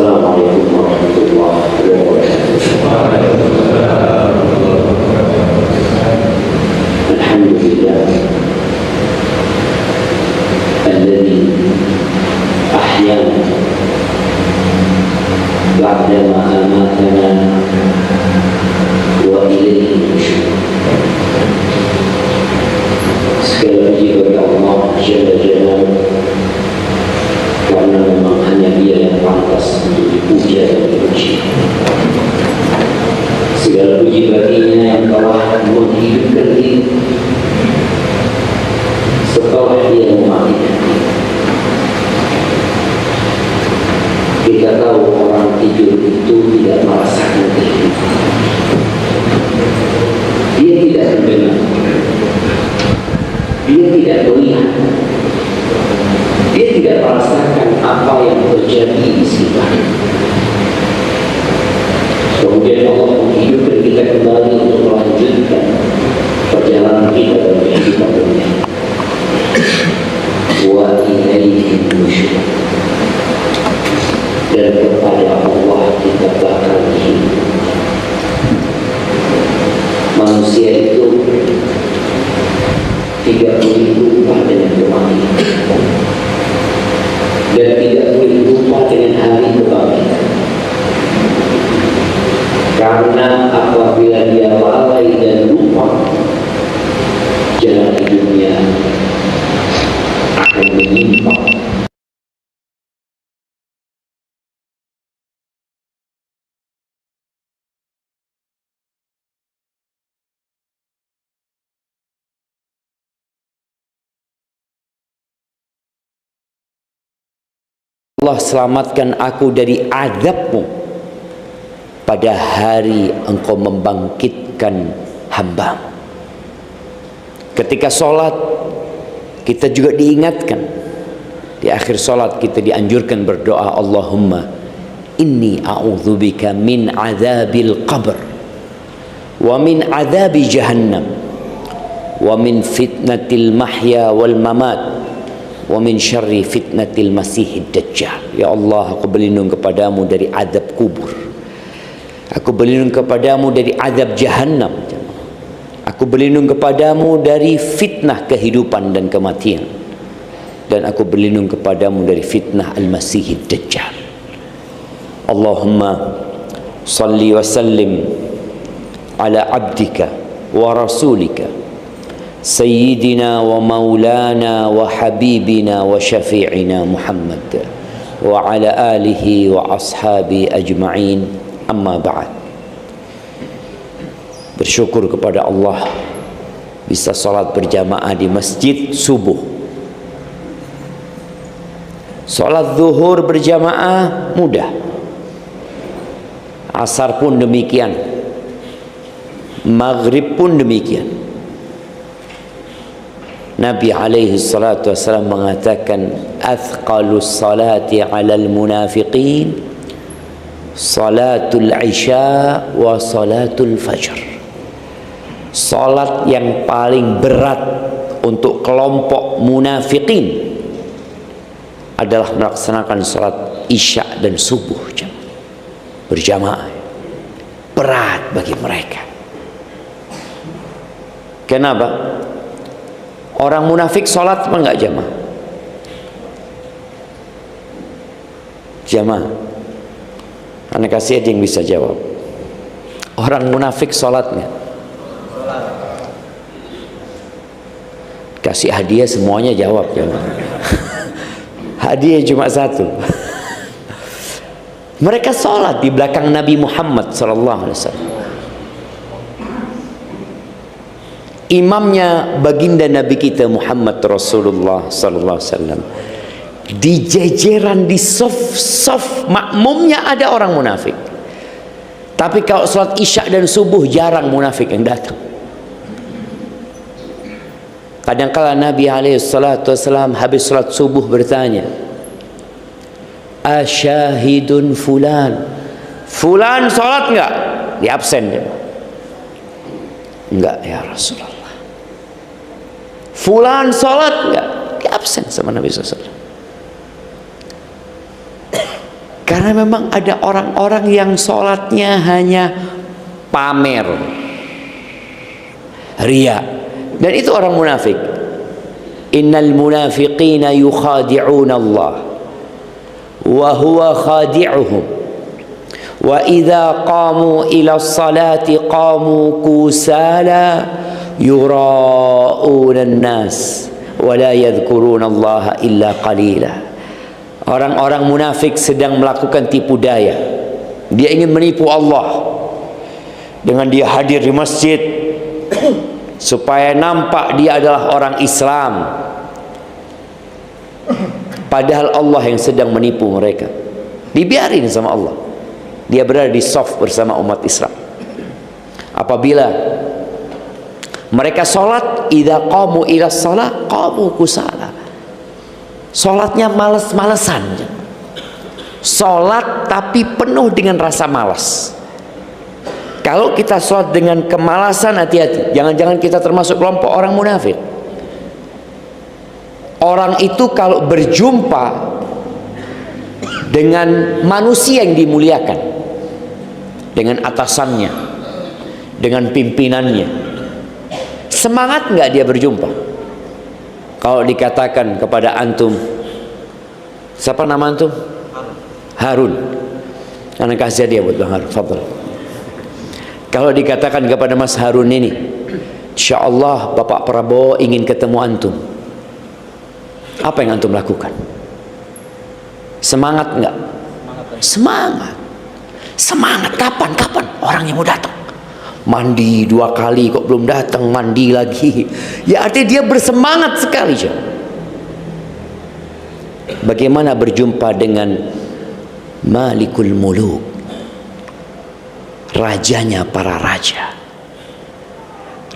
Assalamualaikum warahmatullahi wabarakatuh. Alhamdulillah alladzi ahyana ba'da ma amatana wa ilaihi nusyur. Segala puji bagi Allah Jalla Jalaluhu, karena memang hanya Dia yang pantas untuk dipuja dan dipuji. Segala puji baginya yang telah menghidupkan diri setelah Dia mematikan. Kita tahu orang tidur itu tidak merasakan kehidupan. Dia tidak mendengar, dia tidak melihat, dia tidak merasakan apa yang terjadi di sekitarnya. Kemudian Allah menghidupkan kita kembali untuk melanjutkan perjalanan kita dalam kehidupan dunia. Wa ilaihi nusyur. Dan kepada Allah kita bakal hidup. Manusia itu tidak boleh lupa dengan kematian dan tidak boleh lupa dengan hari kebangkitan, karena apabila dia lalai dan lupa, jalan hidupnya akan menyimpang. Allah selamatkan aku dari azab-Mu pada hari Engkau membangkitkan hamba. Ketika sholat kita juga diingatkan. Di akhir sholat kita dianjurkan berdoa, Allahumma inni a'udzubika min azabil qabr wa min azabi jahannam wa min fitnatil mahya wal mamat wa min syarri fitnatil masihid dajjal. Ya Allah, aku berlindung kepadamu dari azab kubur, aku berlindung kepadamu dari azab jahannam, aku berlindung kepadamu dari fitnah kehidupan dan kematian, dan aku berlindung kepadamu dari fitnah al-masihid dajjal. Allahumma salli wa sallim ala abdika wa rasulika Sayyidina wa maulana wa habibina wa syafi'ina Muhammad wa ala alihi wa ashabi ajma'in, amma ba'd. Bersyukur kepada Allah bisa salat berjamaah di masjid subuh. Salat zuhur berjamaah mudah, asar pun demikian, maghrib pun demikian. Nabi alaihi salatu wassalam mengatakan, athqalus salati alal munafiqin salatul isya wa salatul fajr. Salat yang paling berat untuk kelompok munafikin adalah melaksanakan salat isya dan subuh berjamaah. Berat bagi mereka. Kenapa? Orang munafik sholat apa enggak jamaah? Jamaah. Anak kasih aja yang bisa jawab. Orang munafik sholat enggak? Kasih hadiah semuanya jawab jamaah. Hadiah cuma satu. Mereka sholat di belakang Nabi Muhammad SAW. Imamnya baginda Nabi kita Muhammad Rasulullah sallallahu alaihi wasallam. Di jejeran di saf makmumnya ada orang munafik. Tapi kalau salat isya dan subuh jarang munafik yang datang. Kadang-kala Nabi alaihi salatu wasallam habis salat subuh bertanya, asyahidun fulan. Fulan salat enggak? Di absen dia. Enggak ya Rasulullah. Fulan sholat enggak? Dia absen sama Nabi SAW. Karena memang ada orang-orang yang sholatnya hanya pamer, riya, dan itu orang munafik. Innal munafiqina yukhadi'una Allah wa huwa khadi'uhum wa idza qamu ila salati qamu kusala yura'una an-nas wa la yadhkuruna Allah illa qalila. Orang-orang munafik sedang melakukan tipu daya. Dia ingin menipu Allah dengan dia hadir di masjid supaya nampak dia adalah orang Islam, padahal Allah yang sedang menipu mereka. Dibiarin sama Allah. Dia berada di saf bersama umat Islam. Apabila mereka sholat, idza qamu ila shalah qamu kusala. Sholatnya males-malesan. Sholat tapi penuh dengan rasa malas. Kalau kita sholat dengan kemalasan, hati-hati. Jangan-jangan kita termasuk kelompok orang munafik. Orang itu kalau berjumpa dengan manusia yang dimuliakan, dengan atasannya, dengan pimpinannya, semangat nggak dia berjumpa? Kalau dikatakan kepada antum, siapa nama antum? Harun. Karena kasih dia buat Bang Harun. Fadhal. Kalau dikatakan kepada Mas Harun ini, insya Allah Bapak Prabowo ingin ketemu antum, apa yang antum lakukan? Semangat enggak? Semangat. Semangat. Kapan orangnya mau datang? Mandi 2 kali kok belum datang, mandi lagi. Ya artinya dia bersemangat sekali. Bagaimana berjumpa dengan Malikul Muluk, rajanya para raja,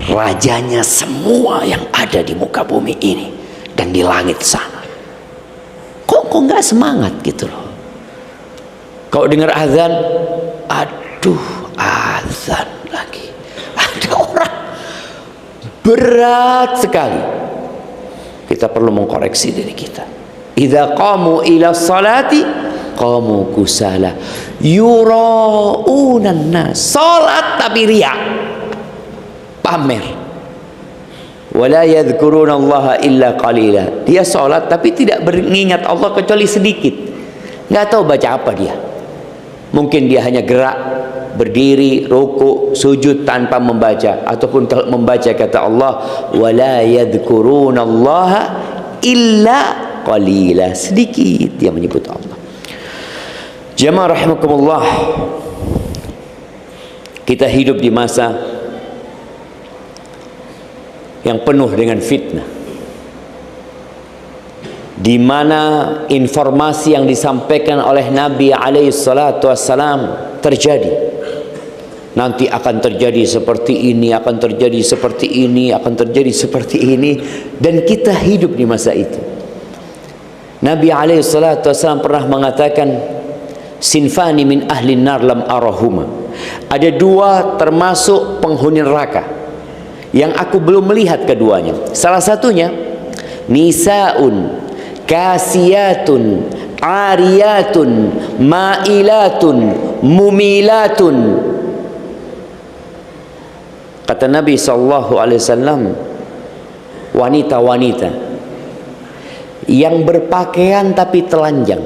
rajanya semua yang ada di muka bumi ini dan di langit sana. Kok nggak semangat gitu loh? Kau dengar azan, aduh azan lagi. Ada orang berat sekali. Kita perlu mengkoreksi diri kita. Idza qamu ila salati qamu kusala yura'una nas. Salat tapi riya, pamer. Wala yadhkuruna Allah illa qalila. Dia salat tapi tidak mengingat Allah kecuali sedikit. Nggak tahu baca apa dia. Mungkin dia hanya gerak, berdiri, ruku, sujud tanpa membaca, ataupun kalau membaca kata Allah, wala yadhkuruna Allah illa qalila, sedikit dia menyebut Allah. Jamaah rahimakumullah, kita hidup di masa yang penuh dengan fitnah, di mana informasi yang disampaikan oleh Nabi alaihi salatu wassalam terjadi. Nanti akan terjadi seperti ini, akan terjadi seperti ini, akan terjadi seperti ini, dan kita hidup di masa itu. Nabi alaihi salatu wassalam pernah mengatakan, sinfani min ahli nar lam arahuma. Ada 2 termasuk penghuni neraka yang aku belum melihat keduanya. Salah satunya nisaun kasiyatun ariyatun ma'ilatun mumilatun. Kata Nabi SAW, wanita-wanita yang berpakaian tapi telanjang.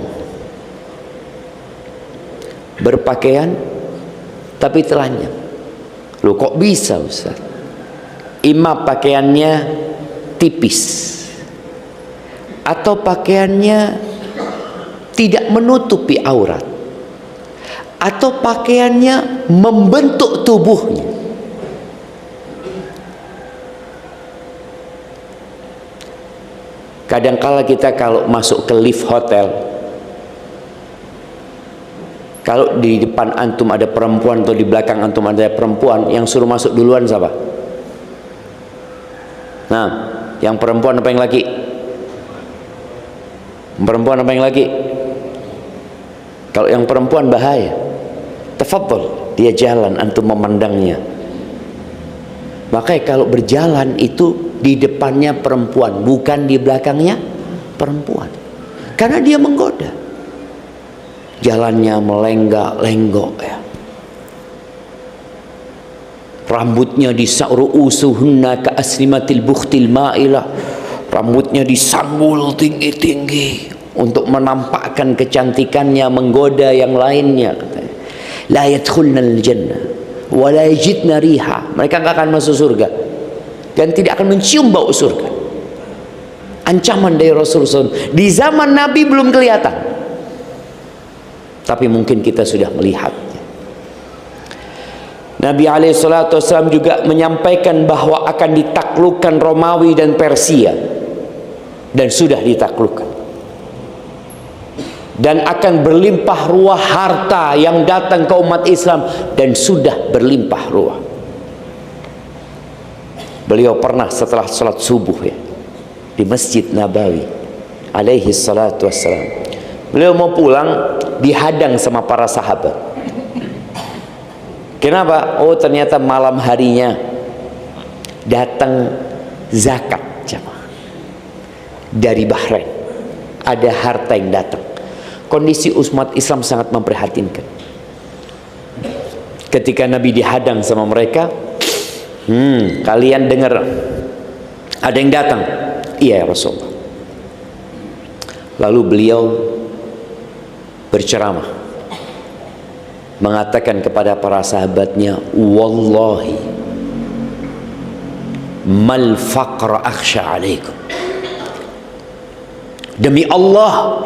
Berpakaian tapi telanjang. Loh kok bisa Ustaz? Imam pakaiannya tipis, atau pakaiannya tidak menutupi aurat, atau pakaiannya membentuk tubuhnya. Kadangkala kita kalau masuk ke lift hotel, kalau di depan antum ada perempuan atau di belakang antum ada perempuan, yang suruh masuk duluan siapa? Nah, yang perempuan apa yang laki? Perempuan apa yang laki? Kalau yang perempuan bahaya. Tafadhol, dia jalan, antum memandangnya. Makanya kalau berjalan itu di depannya perempuan, bukan di belakangnya perempuan, karena dia menggoda. jalannya melenggak-lenggok ya. Rambutnya disa'ru'usuhunna ka'aslimatil bukhtil ma'ilah. Rambutnya disanggul tinggi-tinggi untuk menampakkan kecantikannya, menggoda yang lainnya. La yadkhulnal jannah wa la yajidna riha. Mereka enggak akan masuk surga dan tidak akan mencium bau surga. Ancaman dari Rasulullah SAW. Di zaman Nabi belum kelihatan, tapi mungkin kita sudah melihatnya. Nabi SAW juga menyampaikan bahwa akan ditaklukkan Romawi dan Persia, dan sudah ditaklukkan, dan akan berlimpah ruah harta yang datang ke umat Islam, dan sudah berlimpah ruah. Beliau pernah setelah sholat subuh ya, di Masjid Nabawi alaihi salatu wassalam, beliau mau pulang dihadang sama para sahabat. Kenapa? Oh, ternyata malam harinya datang zakat jamaah dari Bahrain. Ada harta yang datang. Kondisi umat Islam sangat memprihatinkan. Ketika Nabi dihadang sama mereka, kalian dengar ada yang datang. Iya ya Rasulullah. Lalu beliau berceramah, mengatakan kepada para sahabatnya, wallahi mal faqra akhsha alaikum. Demi Allah,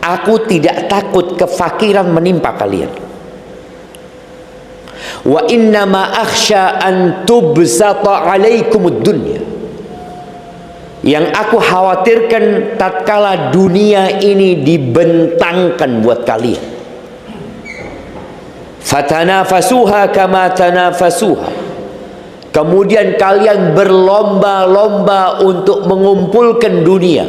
aku tidak takut kefakiran menimpa kalian. Wa innama akhsha an tubsata alaikumud dunya. Yang aku khawatirkan tatkala dunia ini dibentangkan buat kalian. Fatanafasuha kama tanafasuha. Kemudian kalian berlomba-lomba untuk mengumpulkan dunia,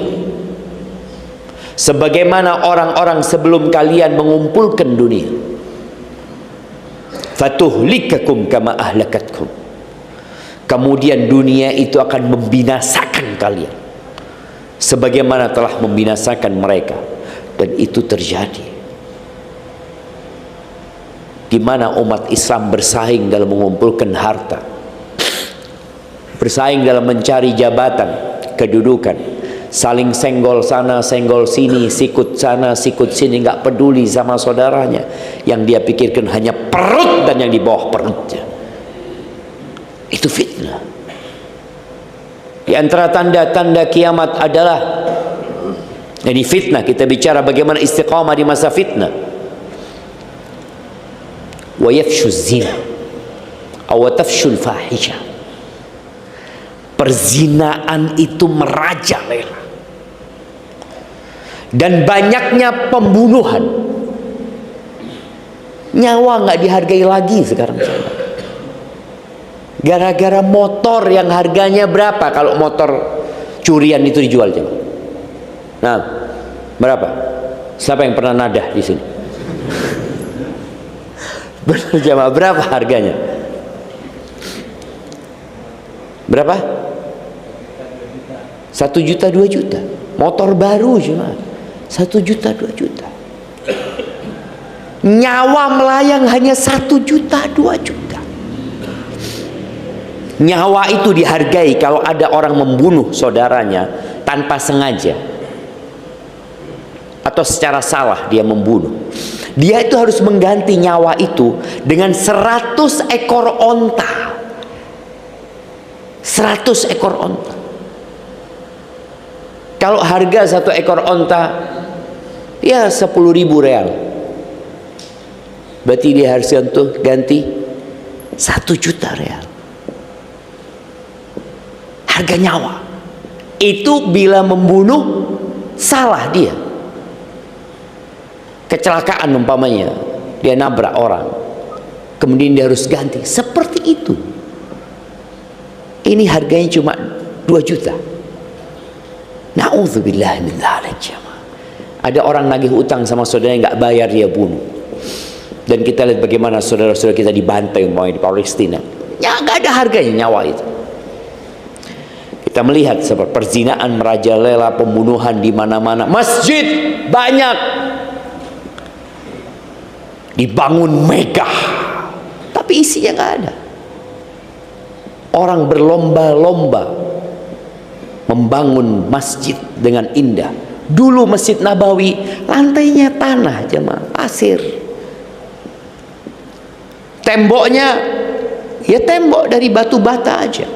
sebagaimana orang-orang sebelum kalian mengumpulkan dunia. Fatuhlikakum kama ahlakatkum. Kemudian dunia itu akan membinasakan kalian sebagaimana telah membinasakan mereka. Dan itu terjadi. Di mana umat Islam bersaing dalam mengumpulkan harta, bersaing dalam mencari jabatan, kedudukan, saling senggol sana, senggol sini, sikut sana, sikut sini, nggak peduli sama saudaranya. Yang dia pikirkan hanya perut dan yang di bawah perutnya. Itu fitnah. Di antara tanda-tanda kiamat adalah, ini fitnah. Kita bicara bagaimana istiqamah di masa fitnah. Wa yafshu zina aw tafshu al-fahisha. Perzinaan itu merajalela dan banyaknya pembunuhan. Nyawa nggak dihargai lagi sekarang. Gara-gara motor yang harganya berapa kalau motor curian itu dijual coba? Nah, berapa? Siapa yang pernah nadah di sini? Benar jamaah, berapa harganya? Berapa? 1 juta 2 juta. Motor baru cuma 1 juta 2 juta. Nyawa melayang hanya 1 juta 2 juta. Nyawa itu dihargai kalau ada orang membunuh saudaranya tanpa sengaja atau secara salah dia membunuh. Dia itu harus mengganti nyawa itu dengan 100 ekor onta. 100 ekor onta. Kalau harga 1 ekor onta ya 10.000 real, berarti dia harus ganti 1 juta real. Harga nyawa. Itu bila membunuh salah dia. Kecelakaan umpamanya, dia nabrak orang, kemudian dia harus ganti. Seperti itu. Ini harganya cuma 2 juta. Na'udzubillah min dzalik. Ada orang nagih utang sama saudaranya, nggak bayar, dia bunuh. Dan kita lihat bagaimana saudara-saudara kita dibantai umpamanya di Palestina. Ya nggak ada harganya nyawa itu. Kita melihat seperti perzinaan merajalela, pembunuhan di mana-mana. Masjid banyak. dibangun megah, tapi isinya nggak ada. Orang berlomba-lomba membangun masjid dengan indah. Dulu Masjid Nabawi lantainya tanah, jemaah, pasir. Temboknya ya tembok dari batu bata aja.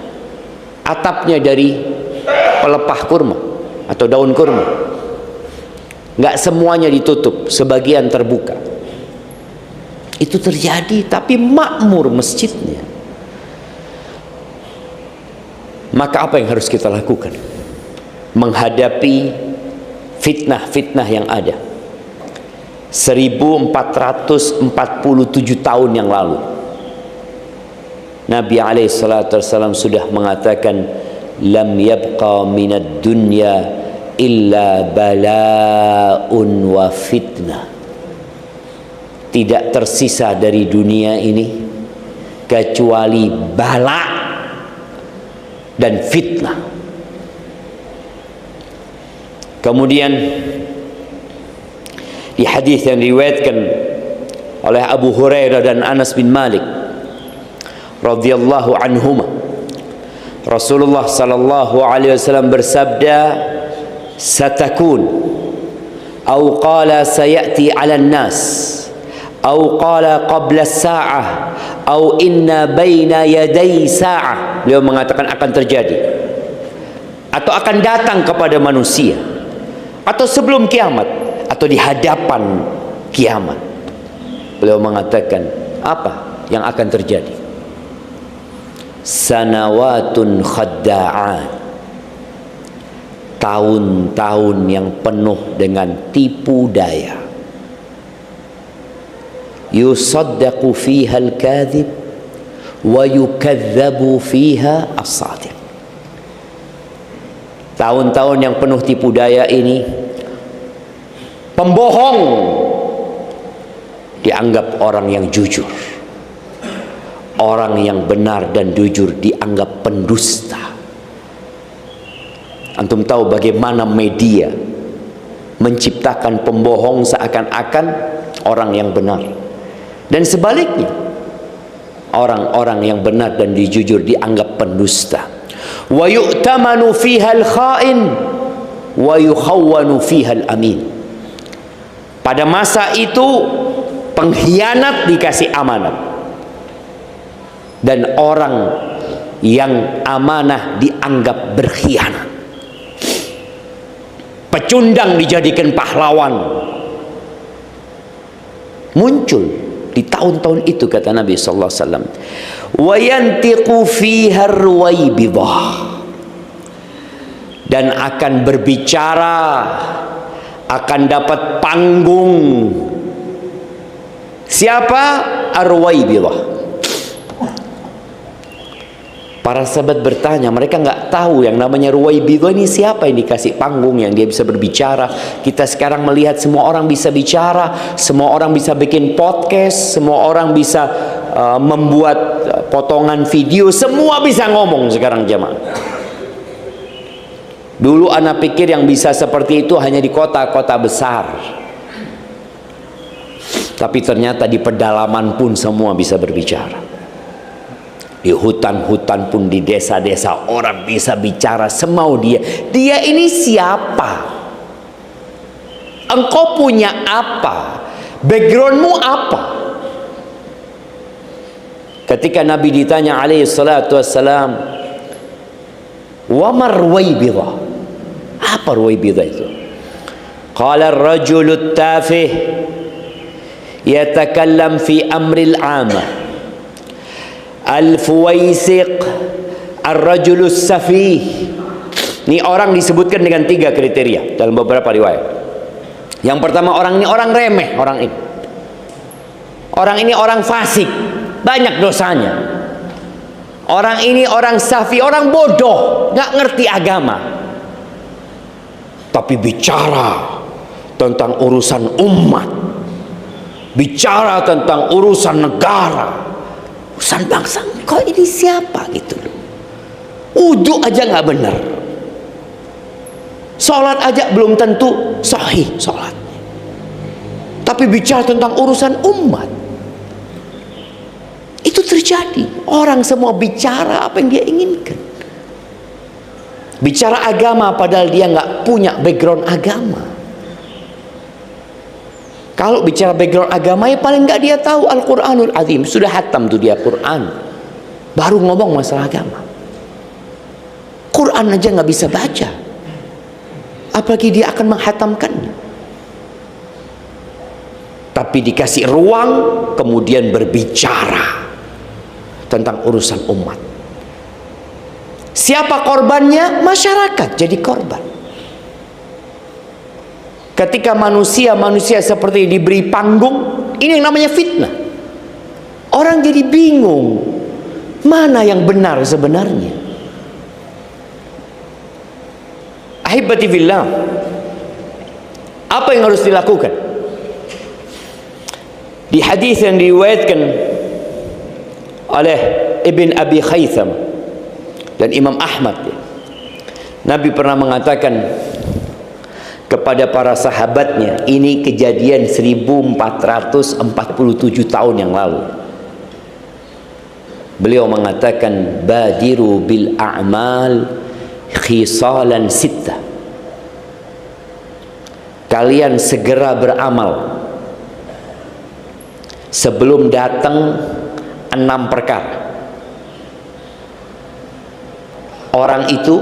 Atapnya dari pelepah kurma atau daun kurma. Nggak semuanya ditutup, sebagian terbuka. Itu terjadi, tapi makmur masjidnya. Maka apa yang harus kita lakukan menghadapi fitnah-fitnah yang ada? 1447 tahun yang lalu Nabi SAW sudah mengatakan, lam yabqa minad dunya illa bala'un wa fitnah. Tidak tersisa dari dunia ini kecuali bala dan fitnah. Kemudian di hadis yang diriwayatkan oleh Abu Hurairah dan Anas bin Malik radhiyallahu anhuma, Rasulullah sallallahu alaihi wasallam bersabda, satakun atau qala sayati 'ala an-nas atau qala qabla as-sa'ah atau inna baina yaday sa'ah. Beliau mengatakan akan terjadi atau akan datang kepada manusia atau sebelum kiamat atau di hadapan kiamat. Beliau mengatakan apa yang akan terjadi? Sanawatun khadda'at, tahun-tahun yang penuh dengan tipu daya. Yusaddaqu fiha al-kadhib wa yukadzabu fiha as-sadiq. Tahun-tahun yang penuh tipu daya ini, pembohong dianggap orang yang jujur, orang yang benar dan jujur dianggap pendusta. Antum tahu bagaimana media menciptakan pembohong seakan-akan orang yang benar, dan sebaliknya orang-orang yang benar dan jujur dianggap pendusta. Wa yu'tamanu fiha al-kha'in wa yukhawwanu fiha al-amin. Pada masa itu pengkhianat dikasih amanat, dan orang yang amanah dianggap berkhianat. Pecundang dijadikan pahlawan. Muncul di tahun-tahun itu, kata Nabi sallallahu alaihi wasallam, wa yantiqu fiha ruwaibidah, dan akan berbicara, akan dapat panggung. Siapa? Ar-ruwaibidah. Para sahabat bertanya, mereka nggak tahu yang namanya Ruwaibidah ini siapa yang dikasih panggung, yang dia bisa berbicara. Kita sekarang melihat semua orang bisa bicara, semua orang bisa bikin podcast, semua orang bisa membuat potongan video, semua bisa ngomong sekarang jemaah. Dulu anak pikir yang bisa seperti itu hanya di kota-kota besar, tapi ternyata di pedalaman pun semua bisa berbicara. Di hutan-hutan pun, di desa-desa orang bisa bicara semau dia. Dia ini siapa? Engkau punya apa? Backgroundmu apa? Ketika Nabi ditanya alaihi salatu wassalam, wa ma ruwaibidah? Apa ruwaibidah itu? Qala ar-rajulu at-tafih yatakallam fi amril 'amah, al-fuwaisiq, ar-rajulus safih. Ini orang disebutkan dengan 3 kriteria dalam beberapa riwayat. Yang pertama, orang ini orang remeh, orang ini. Orang ini orang fasik, banyak dosanya. Orang ini orang safi, orang bodoh, nggak ngerti agama. Tapi bicara tentang urusan umat, bicara tentang urusan negara, urusan bangsa. Kok ini siapa gitu loh? Wudu aja nggak benar, sholat aja belum tentu sahih sholat. tapi bicara tentang urusan umat. Itu terjadi. Orang semua bicara apa yang dia inginkan. Bicara agama padahal dia nggak punya background agama. Kalau bicara background agama ya paling nggak dia tahu Al-Quranul Azim. Sudah hatam tuh dia Quran, baru ngomong masalah agama. Quran aja nggak bisa baca, apalagi dia akan menghatamkannya. Tapi dikasih ruang kemudian berbicara tentang urusan umat. Siapa korbannya? Masyarakat jadi korban. Ketika manusia seperti diberi panggung, ini yang namanya fitnah. Orang jadi bingung, mana yang benar sebenarnya. Ahibati fillah, apa yang harus dilakukan? Di hadis yang diriwayatkan oleh Ibn Abi Khaytham dan Imam Ahmad, Nabi pernah mengatakan kepada para sahabatnya, ini kejadian 1447 tahun yang lalu. Beliau mengatakan, badiru bil a'mal khisalan sittah. Kalian segera beramal sebelum datang 6 perkara. Orang itu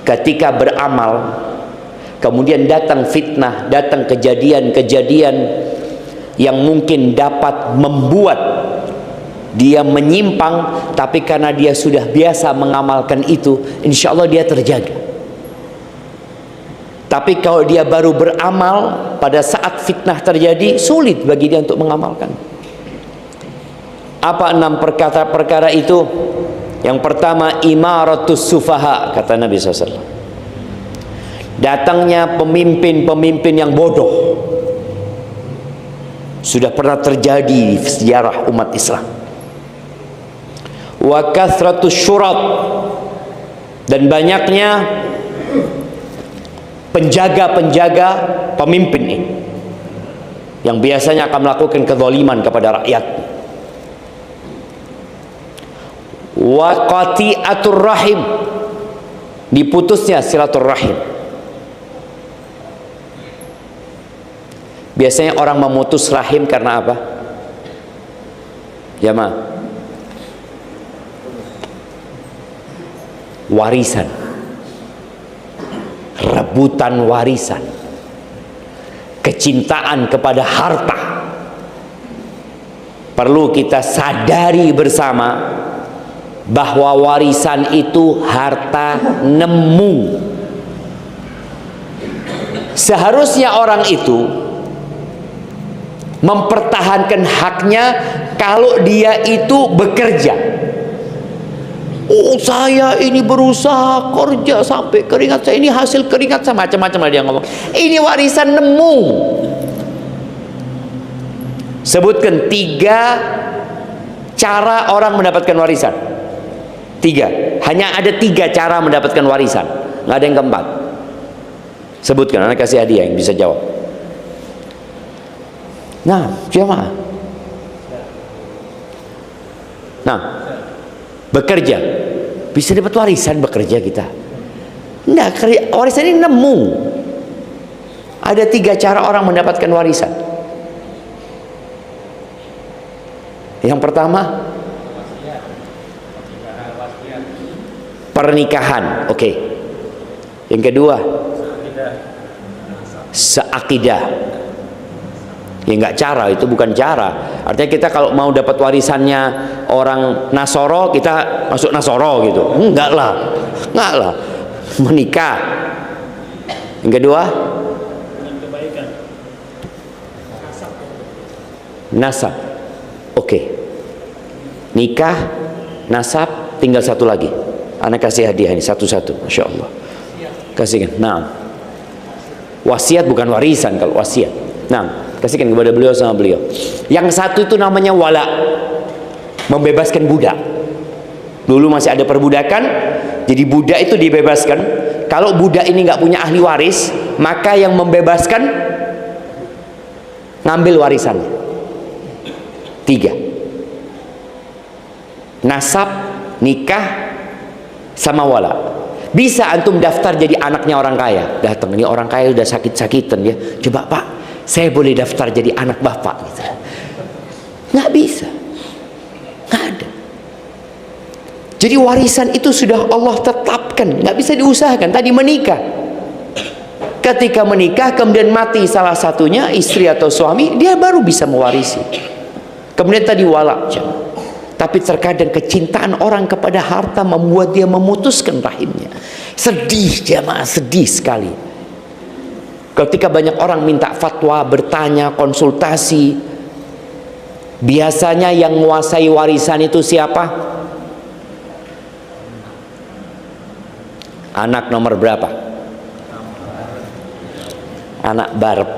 ketika beramal kemudian datang fitnah, datang kejadian-kejadian yang mungkin dapat membuat dia menyimpang, tapi karena dia sudah biasa mengamalkan itu, insya Allah dia terjaga. Tapi kalau dia baru beramal pada saat fitnah terjadi, sulit bagi dia untuk mengamalkan. Apa 6 perkara itu? Yang pertama, imaratus sufaha, kata Nabi SAW. Datangnya pemimpin-pemimpin yang bodoh. Sudah pernah terjadi di sejarah umat Islam. Wa kathratus syurat, dan banyaknya penjaga-penjaga pemimpin ini yang biasanya akan melakukan kezaliman kepada rakyat. Wa qati'atur rahim, diputusnya silaturahim. Biasanya orang memutus rahim karena apa? Jamaah, warisan, rebutan warisan, kecintaan kepada harta. Perlu kita sadari bersama bahwa warisan itu harta nemu. Seharusnya orang itu mempertahankan haknya kalau dia itu bekerja. Oh, saya ini berusaha kerja sampai keringat saya, ini hasil keringat saya, macam-macam dia ngomong. Ini warisan nemu. Sebutkan 3 cara orang mendapatkan warisan. 3, hanya ada 3 cara mendapatkan warisan, nggak ada yang keempat. Sebutkan, anak kasih hadiah yang bisa jawab. Nah, jamaah. Nah, bekerja bisa dapat warisan, bekerja kita. Enggak, warisan ini nemu. Ada 3 cara orang mendapatkan warisan. Yang pertama, pernikahan, oke. Yang kedua, seakidah. Ya nggak cara, itu bukan cara. Artinya kita kalau mau dapat warisannya orang Nasoro, kita masuk Nasoro gitu. Enggak lah, menikah. Yang kedua, nasab. Oke. Nikah, nasab, tinggal satu lagi. Anak kasih hadiah ini satu-satu, masya Allah. Kasihkan. Nah, wasiat bukan warisan kalau wasiat. Nah, kasihkan kepada beliau sama beliau. Yang satu itu namanya wala, membebaskan budak. Dulu masih ada perbudakan, jadi budak itu dibebaskan. Kalau budak ini nggak punya ahli waris, maka yang membebaskan ngambil warisannya. 3. Nasab, nikah, sama wala. Bisa antum daftar jadi anaknya orang kaya. Datang, ini orang kaya udah sakit-sakitan ya. Coba Pak, saya boleh daftar jadi anak bapak gitu. Nggak bisa. Nggak ada. Jadi warisan itu sudah Allah tetapkan, nggak bisa diusahakan. Tadi menikah. Ketika menikah kemudian mati salah satunya, istri atau suami, dia baru bisa mewarisi. Kemudian tadi wala. Tapi terkadang kecintaan orang kepada harta membuat dia memutuskan rahimnya. Sedih jamaah, sedih sekali. Ketika banyak orang minta fatwa, bertanya, konsultasi, biasanya yang menguasai warisan itu siapa? Anak nomor berapa? Anak barep.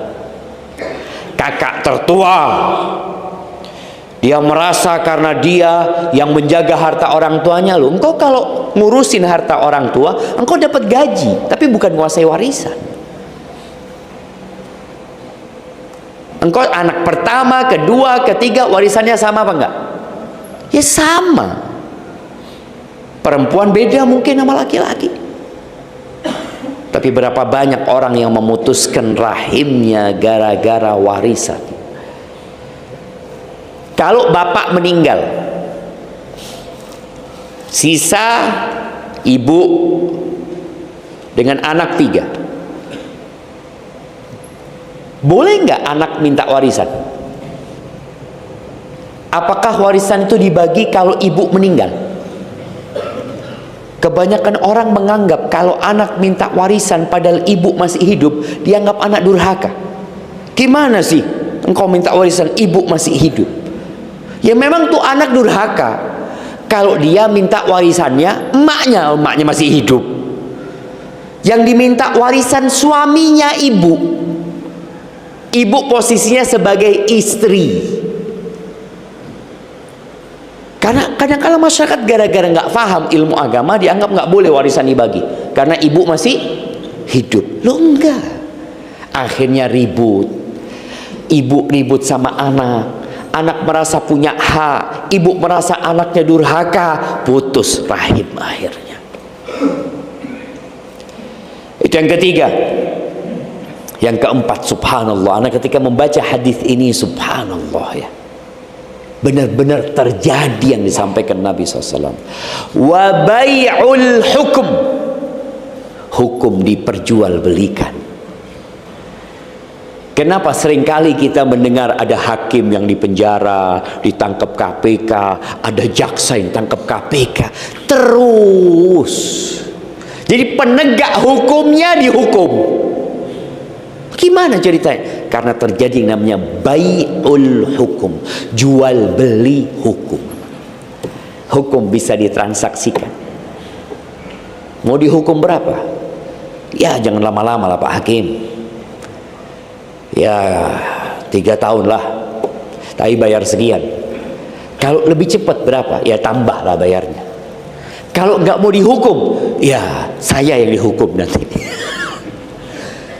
Kakak tertua. Dia merasa karena dia yang menjaga harta orang tuanya. Loh, engkau kalau ngurusin harta orang tua, engkau dapat gaji, tapi bukan menguasai warisan. Engkau anak pertama, kedua, ketiga, warisannya sama apa enggak? Ya sama. Perempuan beda mungkin sama laki-laki. Tapi berapa banyak orang yang memutuskan rahimnya gara-gara warisan. Kalau bapak meninggal, sisa ibu dengan anak 3, boleh nggak anak minta warisan? Apakah warisan itu dibagi kalau ibu meninggal? Kebanyakan orang menganggap kalau anak minta warisan padahal ibu masih hidup, dianggap anak durhaka. Gimana sih engkau minta warisan ibu masih hidup? Ya memang tuh anak durhaka kalau dia minta warisannya emaknya masih hidup. Yang diminta warisan suaminya ibu. Ibu posisinya sebagai istri. Karena kadang-kadang masyarakat gara-gara nggak paham ilmu agama dianggap nggak boleh warisan dibagi karena ibu masih hidup. Loh enggak. Akhirnya ribut. Ibu ribut sama anak. Anak merasa punya hak, ibu merasa anaknya durhaka, putus rahim akhirnya. Itu yang ketiga. Yang keempat, subhanallah, anak ketika membaca hadis ini, subhanallah ya, benar-benar terjadi yang disampaikan Nabi SAW. Wa bai'ul hukum, hukum diperjualbelikan. Kenapa seringkali kita mendengar ada hakim yang dipenjara, ditangkap KPK, ada jaksa yang tangkap KPK, terus. Jadi penegak hukumnya dihukum. Gimana ceritanya? Karena terjadi yang namanya bai'ul hukum, jual beli hukum. Hukum bisa ditransaksikan. Mau dihukum berapa? Ya jangan lama-lama lah Pak Hakim. Ya 3 tahun lah, tapi bayar sekian. Kalau lebih cepat berapa? Ya tambahlah bayarnya. Kalau nggak mau dihukum, ya saya yang dihukum nanti.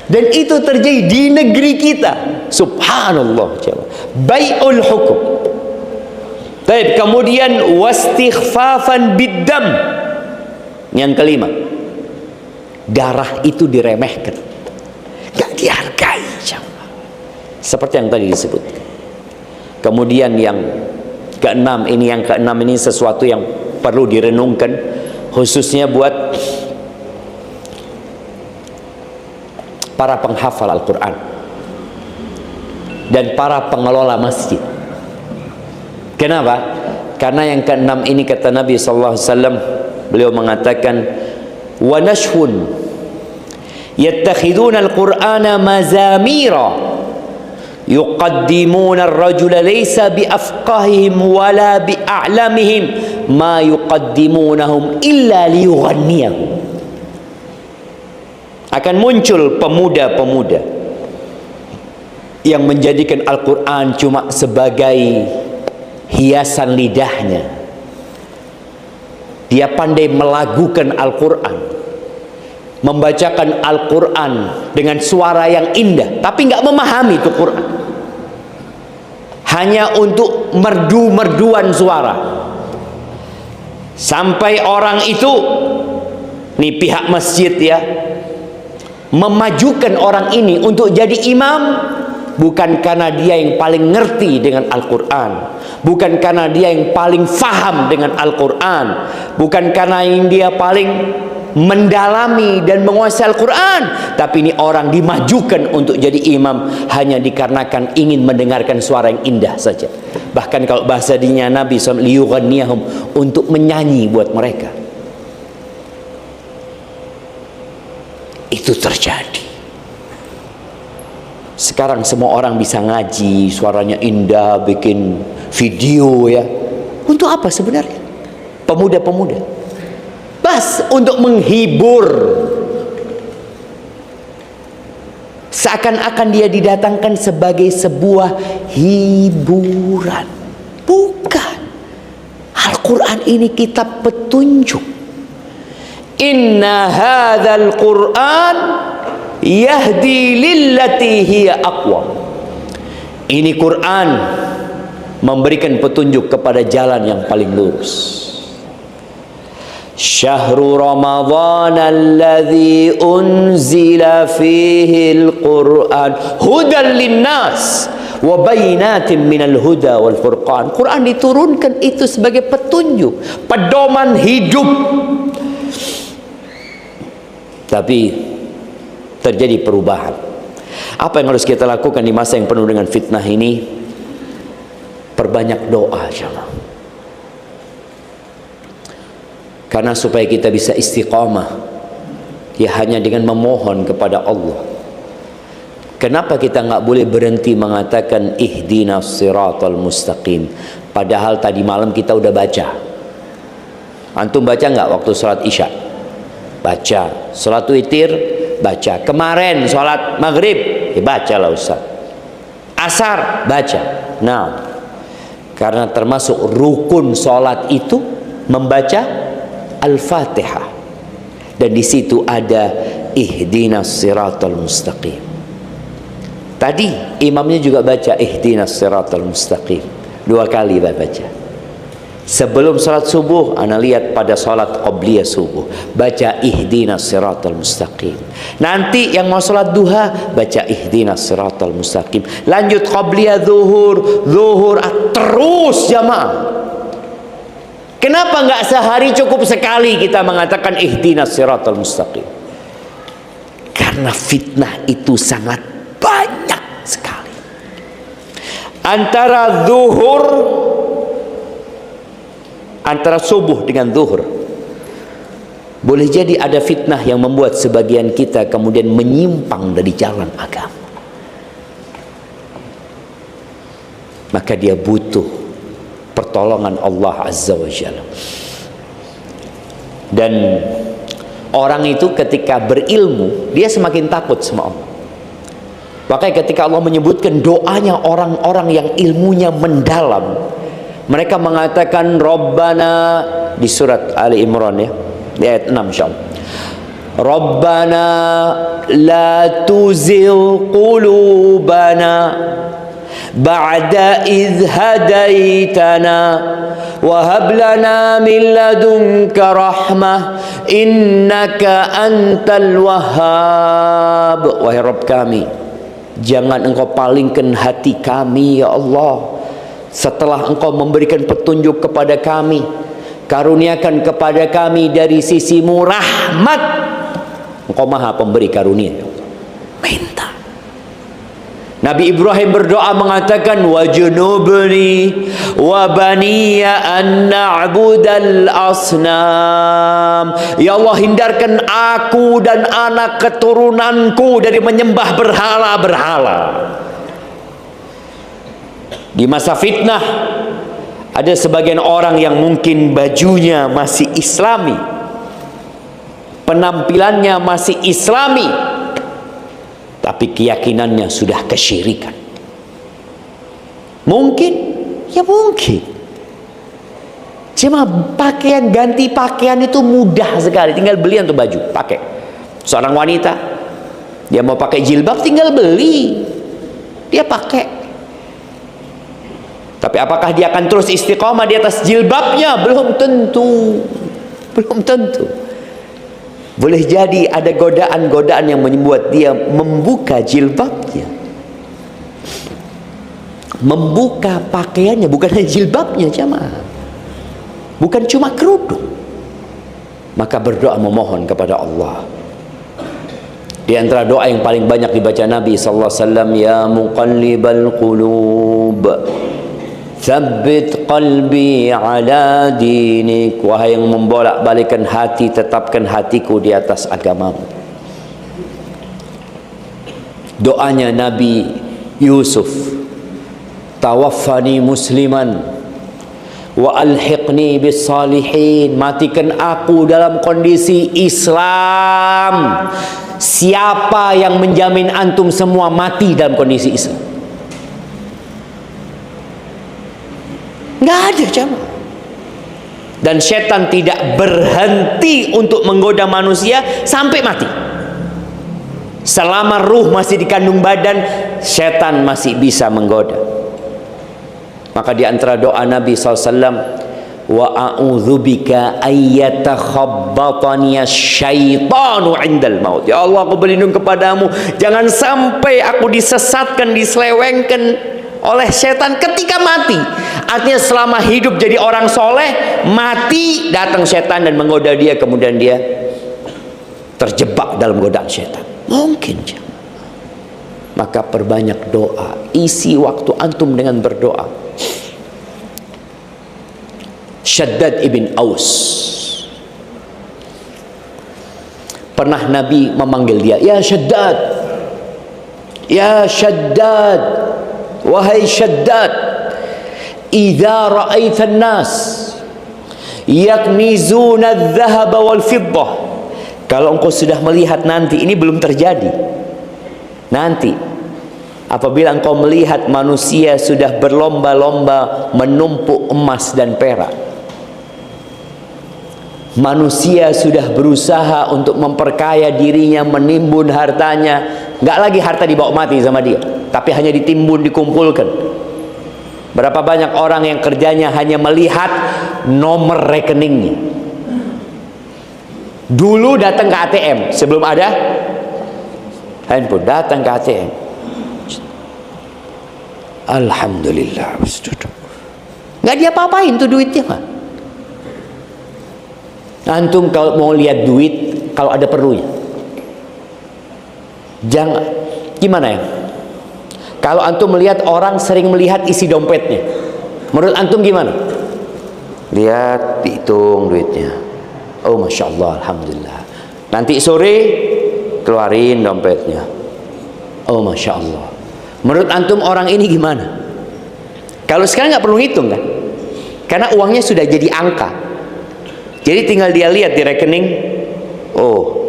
Dan itu terjadi di negeri kita. Subhanallah. Bai'ul hukum. Baik, kemudian wastighfafan biddam. Yang kelima, darah itu diremehkan, gak dihargai. Seperti yang tadi disebut. Kemudian yang keenam ini sesuatu yang perlu direnungkan, khususnya buat para penghafal Al-Quran dan para pengelola masjid. Kenapa? Karena yang keenam ini kata Nabi SAW, beliau mengatakan, wa nashhun yattakhiduna al-Qur'ana mazamira yuqaddimuna ar-rajula laysa biafqahihim wala bi'a'lamihim ma yuqaddimunahum illa liyughanniyahum. Akan muncul pemuda-pemuda yang menjadikan Al-Quran cuma sebagai hiasan lidahnya. Dia pandai melagukan Al-Quran, membacakan Al-Quran dengan suara yang indah, tapi nggak memahami itu Quran. hanya untuk merdu-merduan suara. Sampai orang itu, nih pihak masjid ya, memajukan orang ini untuk jadi imam, bukan karena dia yang paling ngerti dengan Al-Quran, bukan karena dia yang paling faham dengan Al-Quran, bukan karena yang dia paling mendalami dan menguasai Al-Quran, tapi ini orang dimajukan untuk jadi imam hanya dikarenakan ingin mendengarkan suara yang indah saja. Bahkan kalau bahasa dinya Nabi SAW, untuk menyanyi buat mereka. Itu terjadi. Sekarang semua orang bisa ngaji, suaranya indah, bikin video ya. Untuk apa sebenarnya? Pemuda-pemuda. Bas untuk menghibur. Seakan-akan dia didatangkan sebagai sebuah hiburan. Bukan. Al-Quran ini kitab petunjuk. Inna hadzal Qur'an yahdi lillati hiya aqwam. Ini Quran memberikan petunjuk kepada jalan yang paling lurus. Syahrul Ramadhan alladzi unzila fihi al-Qur'an hudan linnas wa bayyinatin minal huda wal furqan. Quran diturunkan itu sebagai petunjuk, pedoman hidup. Tapi terjadi perubahan. Apa yang harus kita lakukan di masa yang penuh dengan fitnah ini? Perbanyak doa, jemaah. Karena supaya kita bisa istiqamah, ya hanya dengan memohon kepada Allah. Kenapa kita nggak boleh berhenti mengatakan ihdinas siratal mustaqim? Padahal tadi malam kita udah baca. Antum baca nggak waktu sholat isya? Baca. Sholat witir baca. Kemarin sholat maghrib ya baca lah Ustaz. Asar baca. Nah, karena termasuk rukun sholat itu membaca Al-Fatihah, dan di situ ada ihdinas siratal mustaqim. Tadi imamnya juga baca ihdinas siratal mustaqim 2 kali baca. Sebelum salat subuh, ana lihat pada salat qabliyah subuh baca ihdinas siratal mustaqim. Nanti yang mau salat duha baca ihdinas siratal mustaqim. Lanjut qabliyah zuhur terus jamaah. Kenapa nggak sehari cukup sekali kita mengatakan ihdinas siratal mustaqim? Karena fitnah itu sangat banyak sekali. Antara subuh dengan zuhur, boleh jadi ada fitnah yang membuat sebagian kita kemudian menyimpang dari jalan agama. Maka dia butuh pertolongan Allah Azza wa Jalla. Dan orang itu ketika berilmu, dia semakin takut sama Allah. Makanya ketika Allah menyebutkan doanya orang-orang yang ilmunya mendalam, mereka mengatakan Rabbana, di surat Ali Imran ya, di ayat 6 insyaallah. Rabbana la tuzigh qulubana ba'da idh hadaitana wa hab lana min ladunka rahmah innaka antal wahhab. Wahai Rabb kami, jangan engkau palingkan hati kami ya Allah setelah engkau memberikan petunjuk kepada kami. Karuniakan kepada kami dari sisimu rahmat. Engkau maha pemberi karunia. Minta. Nabi Ibrahim berdoa mengatakan wajnubni wa baniya an na'budal asnam. Ya Allah, hindarkan aku dan anak keturunanku dari menyembah berhala-berhala. Di masa fitnah ada sebagian orang yang mungkin bajunya masih islami, penampilannya masih islami, tapi keyakinannya sudah kesyirikan. Mungkin, ya mungkin. Cuma pakaian, ganti pakaian itu mudah sekali. Tinggal beli untuk baju, pakai. Seorang wanita, dia mau pakai jilbab, tinggal beli. Dia pakai. Tapi apakah dia akan terus istiqomah di atas jilbabnya? Belum tentu. Belum tentu. Boleh jadi ada godaan-godaan yang membuat dia membuka jilbabnya, membuka pakaiannya, bukan hanya jilbabnya jamaah, bukan cuma kerudung. Maka berdoa memohon kepada Allah. Di antara doa yang paling banyak dibaca Nabi sallallahu alaihi wasallam, ya muqallibal qulub tsabbit qalbi ala dinik, wahai yang membolak-balikan hati, tetapkan hatiku di atas agamamu. Doanya Nabi Yusuf, tawaffani musliman wa alhiqni bis salihin, matikan aku dalam kondisi Islam. Siapa yang menjamin antum semua mati dalam kondisi Islam? Nggak ada jamaah. Dan setan tidak berhenti untuk menggoda manusia sampai mati. Selama ruh masih di kandung badan, setan masih bisa menggoda. Maka di antara doa Nabi SAW, wa a'udzubika ayyatakhabbatani asyaitanu indal maut. Ya Allah, aku berlindung kepadamu, jangan sampai aku disesatkan, diselewengkan oleh setan ketika mati. Artinya selama hidup jadi orang soleh, mati datang setan dan menggoda dia, kemudian dia terjebak dalam godaan setan. Mungkin. Maka perbanyak doa, isi waktu antum dengan berdoa. Shaddad ibn Aus, pernah Nabi memanggil dia, ya Shaddad, ya Shaddad, wahai Shaddad, idza ra'aita an-nas yaknizuna adh-dhahaba wal fiddah, kalau engkau sudah melihat nanti, ini belum terjadi, nanti apabila engkau melihat manusia sudah berlomba-lomba menumpuk emas dan perak, manusia sudah berusaha untuk memperkaya dirinya, menimbun hartanya, nggak lagi harta dibawa mati sama dia, tapi hanya ditimbun, dikumpulkan. Berapa banyak orang yang kerjanya hanya melihat nomor rekeningnya. Dulu datang ke ATM, sebelum ada handphone, datang ke ATM, alhamdulillah, nggak dia apa-apain tuh duitnya, Pak. Antum kalau mau lihat duit, kalau ada perlunya, jangan, gimana ya? Kalau antum melihat orang sering melihat isi dompetnya, menurut antum gimana? Lihat, dihitung duitnya. Oh, masya Allah, alhamdulillah. Nanti sore keluarin dompetnya. Oh, masya Allah. Menurut antum orang ini gimana? Kalau sekarang nggak perlu hitung kan? Karena uangnya sudah jadi angka. Jadi tinggal dia lihat di rekening, oh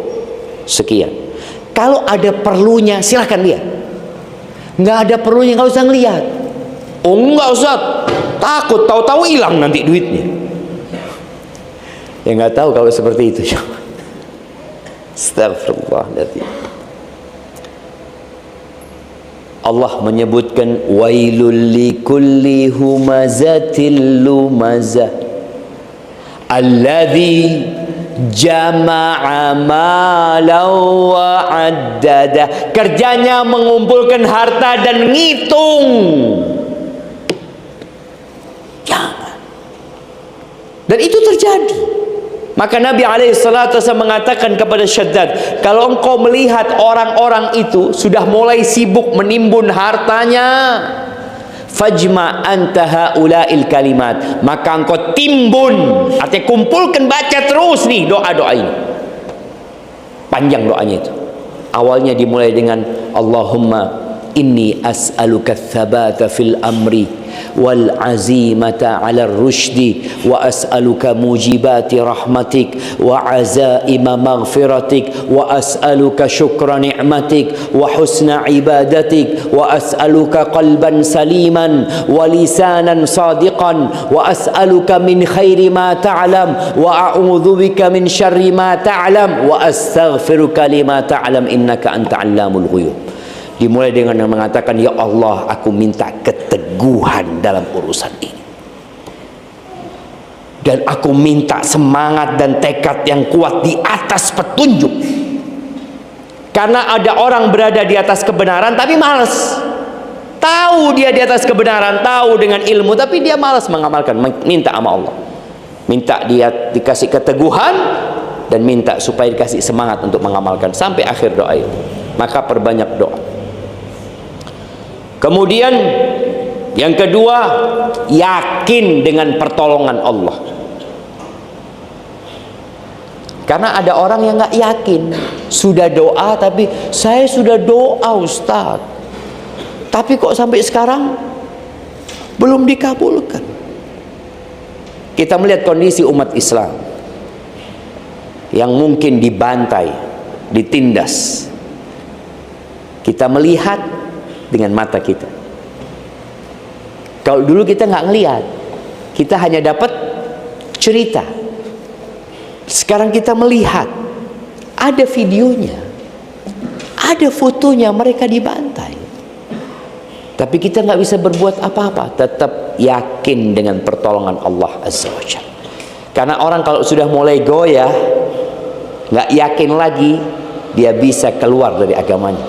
sekian. Kalau ada perlunya silahkan lihat. Nggak ada perlunya nggak usah ngelihat. Oh nggak usah, takut tahu-tahu hilang nanti duitnya. Ya nggak tahu kalau seperti itu. Astagfirullahaladzim. Allah menyebutkan wailul likulli humazatil lumazah alladzi jama'a malan wa addada. Kerjanya mengumpulkan harta dan ngitung. Jangan. Dan itu terjadi. Maka Nabi SAW mengatakan kepada Shaddad, kalau engkau melihat orang-orang itu sudah mulai sibuk menimbun hartanya, fajma anta haula'il kalimat, maka engkau timbun, artinya kumpulkan, baca terus nih doa-doa ini. Panjang doanya itu. Awalnya dimulai dengan Allahumma inni as'aluka tsabata fil amri wal azimata 'ala ar-rusydi wa as'aluka mujibati rahmatik wa azaima maghfiratik wa as'aluka syukra ni'matik wa husna ibadatik wa as'aluka qalban saliman wa lisanan sadiqan wa as'aluka min khairi ma ta'lam wa a'udzu bika min syarri ma ta'lam wa astaghfiruka lima ta'lam innaka anta 'allamul ghuyub. Dimulai dengan mengatakan, ya Allah, aku minta keteguhan dalam urusan ini, dan aku minta semangat dan tekad yang kuat di atas petunjuk. Karena ada orang berada di atas kebenaran tapi malas. Tahu dia di atas kebenaran, tahu dengan ilmu, tapi dia malas mengamalkan. Minta sama Allah, minta dia dikasih keteguhan, dan minta supaya dikasih semangat untuk mengamalkan sampai akhir doa itu. Maka perbanyak doa. Kemudian yang kedua, yakin dengan pertolongan Allah. Karena ada orang yang nggak yakin, sudah doa tapi saya sudah doa Ustaz, tapi kok sampai sekarang belum dikabulkan. Kita melihat kondisi umat Islam yang mungkin dibantai, ditindas. Kita melihat dengan mata kita. Kalau dulu kita nggak ngelihat, kita hanya dapat cerita. Sekarang kita melihat, ada videonya, ada fotonya mereka dibantai. Tapi kita nggak bisa berbuat apa-apa, tetap yakin dengan pertolongan Allah Azza wa Jalla. Karena orang kalau sudah mulai goyah, nggak yakin lagi, dia bisa keluar dari agamanya.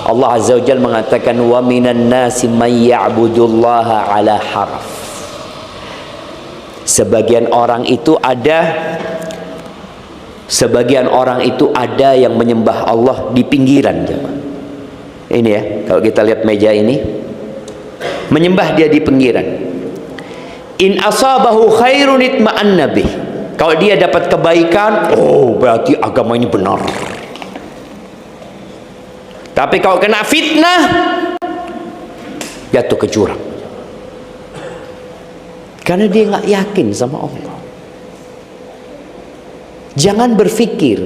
Allah Azza wa Jalla mengatakan, wa minan nasi may ya'budullaha ala haraf. Sebagian orang itu ada yang menyembah Allah di pinggiran, jemaah. Ini ya, kalau kita lihat meja ini, menyembah dia di pinggiran. In asabahu khairun itma'anna bih. Kalau dia dapat kebaikan, oh berarti agama ini benar. Tapi kalau kena fitnah, jatuh ke jurang. Karena dia nggak yakin sama Allah. Jangan berpikir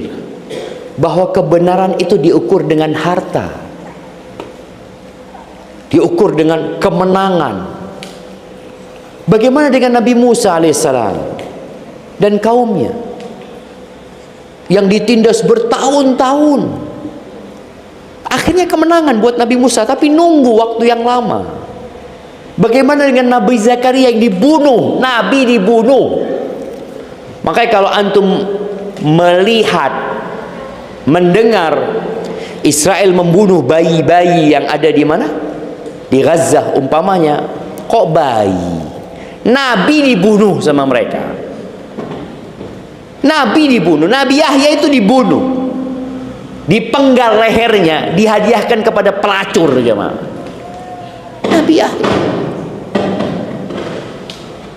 bahwa kebenaran itu diukur dengan harta, diukur dengan kemenangan. Bagaimana dengan Nabi Musa alaihissalam dan kaumnya yang ditindas bertahun-tahun? Akhirnya kemenangan buat Nabi Musa, tapi nunggu waktu yang lama. Bagaimana dengan Nabi Zakaria yang dibunuh? Nabi dibunuh. Makanya kalau antum melihat, mendengar Israel membunuh bayi-bayi yang ada di mana? Di Gaza umpamanya. Kok bayi? Nabi dibunuh sama mereka. Nabi dibunuh. Nabi Yahya itu dibunuh, dipenggal lehernya, dihadiahkan kepada pelacur, jemaah. Nabi Yahya.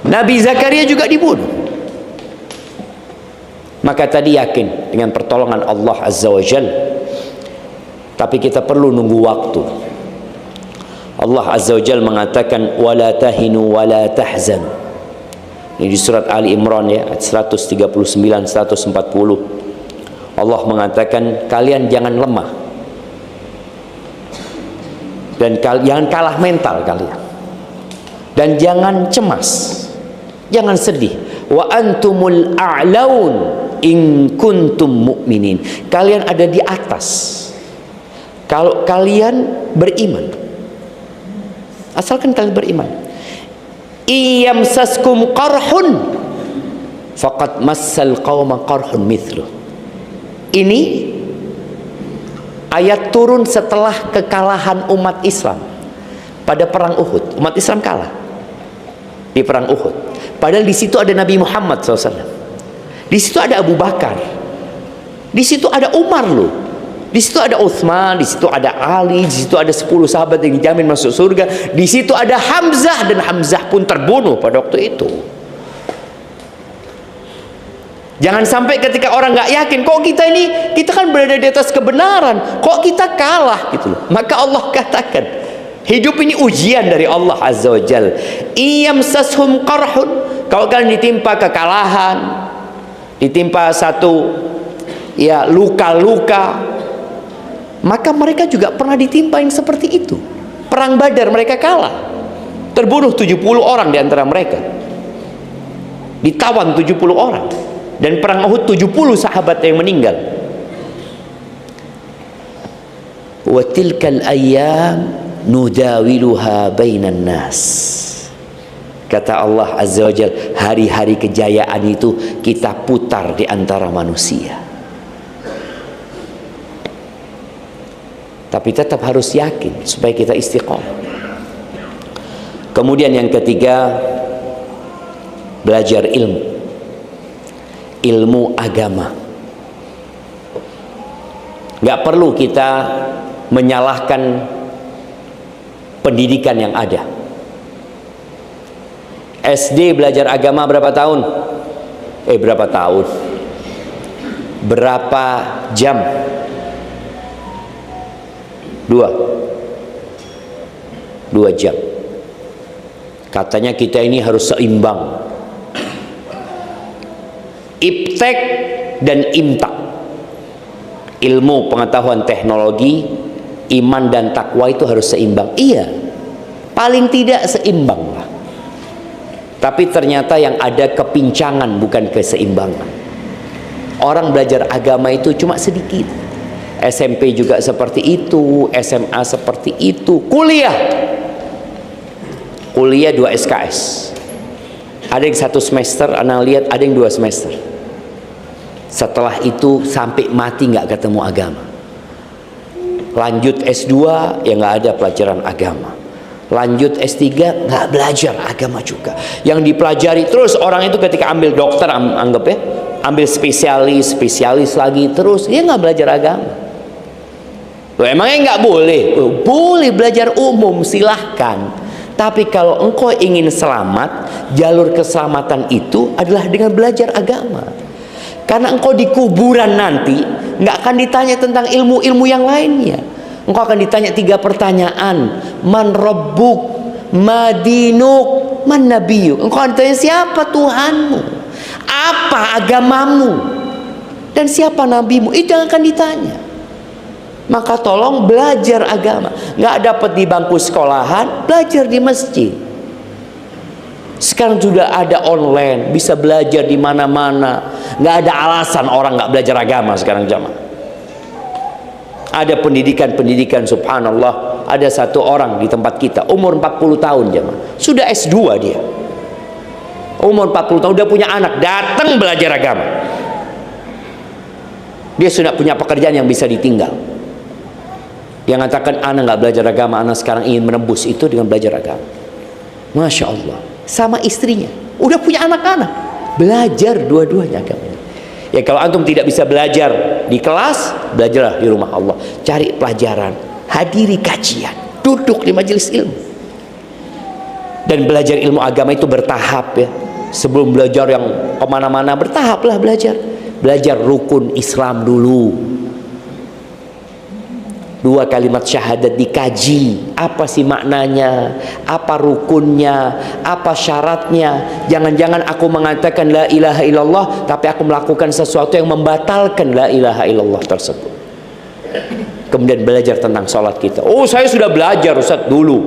Nabi Zakaria juga dibunuh. Maka tadi yakin dengan pertolongan Allah Azza wa Jalla. Tapi kita perlu nunggu waktu. Allah Azza wa Jalla mengatakan, wala tahinu wala tahzan. Ini di surat Ali Imran ya, 139 140. Allah mengatakan, kalian jangan lemah dan jangan kalah mental kalian, dan jangan cemas, jangan sedih. Wa antumul a'laun in kuntum mu'minin. Kalian ada di atas kalau kalian beriman, asalkan kalian beriman. Iyamsaskum qarhun faqad massal qauma qarhun mithluh. Ini ayat turun setelah kekalahan umat Islam pada perang Uhud. Umat Islam kalah di perang Uhud. Padahal di situ ada Nabi Muhammad SAW. Di situ ada Abu Bakar. Di situ ada Umar loh. Di situ ada Utsman, di situ ada Ali, di situ ada 10 sahabat yang dijamin masuk surga. Di situ ada Hamzah, dan Hamzah pun terbunuh pada waktu itu. Jangan sampai ketika orang nggak yakin, kok kita kan berada di atas kebenaran, kok kita kalah gitu loh. Maka Allah katakan, hidup ini ujian dari Allah Azza wa Jalla. Iyamsashum qarhun, kalau kalian ditimpa kekalahan, ditimpa satu ya luka-luka, maka mereka juga pernah ditimpa yang seperti itu. Perang Badar mereka kalah, terbunuh 70 orang di antara mereka, ditawan 70 orang. Dan perang Uhud 70 sahabat yang meninggal. wa tilkal ayyam nudawiluha bainan nas. Kata Allah Azza wa Jalla, hari-hari kejayaan itu kita putar di antara manusia. Tapi tetap harus yakin supaya kita istiqomah. Kemudian yang ketiga, belajar ilmu agama. Gak perlu kita menyalahkan pendidikan yang ada. SD belajar agama berapa tahun? Berapa jam? 2 jam. Katanya kita ini harus seimbang. Iptek dan imtak. Ilmu, pengetahuan, teknologi, iman dan takwa itu harus seimbang. Iya, paling tidak seimbang lah. Tapi ternyata yang ada kepincangan, bukan keseimbangan. Orang belajar agama itu cuma sedikit. SMP juga seperti itu, SMA seperti itu, kuliah 2 SKS. Ada yang 1 semester, anak lihat ada yang 2 semester. Setelah itu sampai mati nggak ketemu agama. Lanjut S2 ya nggak ada pelajaran agama. Lanjut S3 nggak belajar agama juga. Yang dipelajari terus orang itu ketika ambil dokter, anggap ya, ambil spesialis lagi, terus dia nggak belajar agama. Loh, emangnya nggak boleh? Boleh belajar umum, silahkan. Tapi kalau engkau ingin selamat, jalur keselamatan itu adalah dengan belajar agama. Karena engkau di kuburan nanti nggak akan ditanya tentang ilmu-ilmu yang lainnya. Engkau akan ditanya 3 pertanyaan. Man rabbuk, ma dinuk, man nabiyuk. Engkau akan ditanya siapa Tuhanmu, apa agamamu, dan siapa nabimu. Itu yang akan ditanya. Maka tolong belajar agama. Nggak dapat di bangku sekolahan, belajar di masjid. Sekarang sudah ada online, bisa belajar di mana-mana. Nggak ada alasan orang nggak belajar agama sekarang jamaah. Ada pendidikan subhanallah. Ada satu orang di tempat kita umur 40 tahun jemaah, sudah S2 dia. Umur 40 tahun udah punya anak, datang belajar agama. Dia sudah punya pekerjaan yang bisa ditinggal. Yang mengatakan anak nggak belajar agama, anak sekarang ingin menembus itu dengan belajar agama. Masya Allah. Sama istrinya udah punya anak-anak, belajar dua-duanya agama. Ya kalau antum tidak bisa belajar di kelas, belajarlah di rumah Allah. Cari pelajaran, hadiri kajian, duduk di majelis ilmu. Dan belajar ilmu agama itu bertahap ya. Sebelum belajar yang kemana-mana, bertahaplah belajar. Belajar rukun Islam dulu. 2 kalimat syahadat dikaji, apa sih maknanya, apa rukunnya, apa syaratnya. Jangan-jangan aku mengatakan la ilaha illallah tapi aku melakukan sesuatu yang membatalkan la ilaha illallah tersebut. Kemudian belajar tentang sholat kita. Oh, saya sudah belajar Ustaz dulu.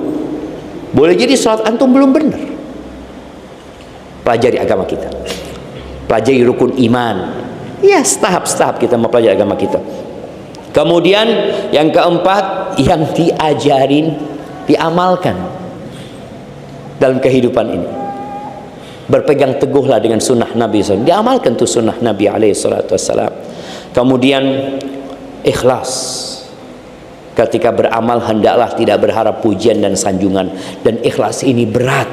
Boleh jadi sholat antum belum benar. Pelajari agama kita, pelajari rukun iman. Ya, tahap-tahap kita mempelajari agama kita. Kemudian yang keempat, yang diajarin diamalkan dalam kehidupan ini. Berpegang teguhlah dengan sunnah Nabi SAW. Diamalkan tuh sunnah Nabi SAW. Kemudian ikhlas. Ketika beramal hendaklah tidak berharap pujian dan sanjungan. Dan ikhlas ini berat.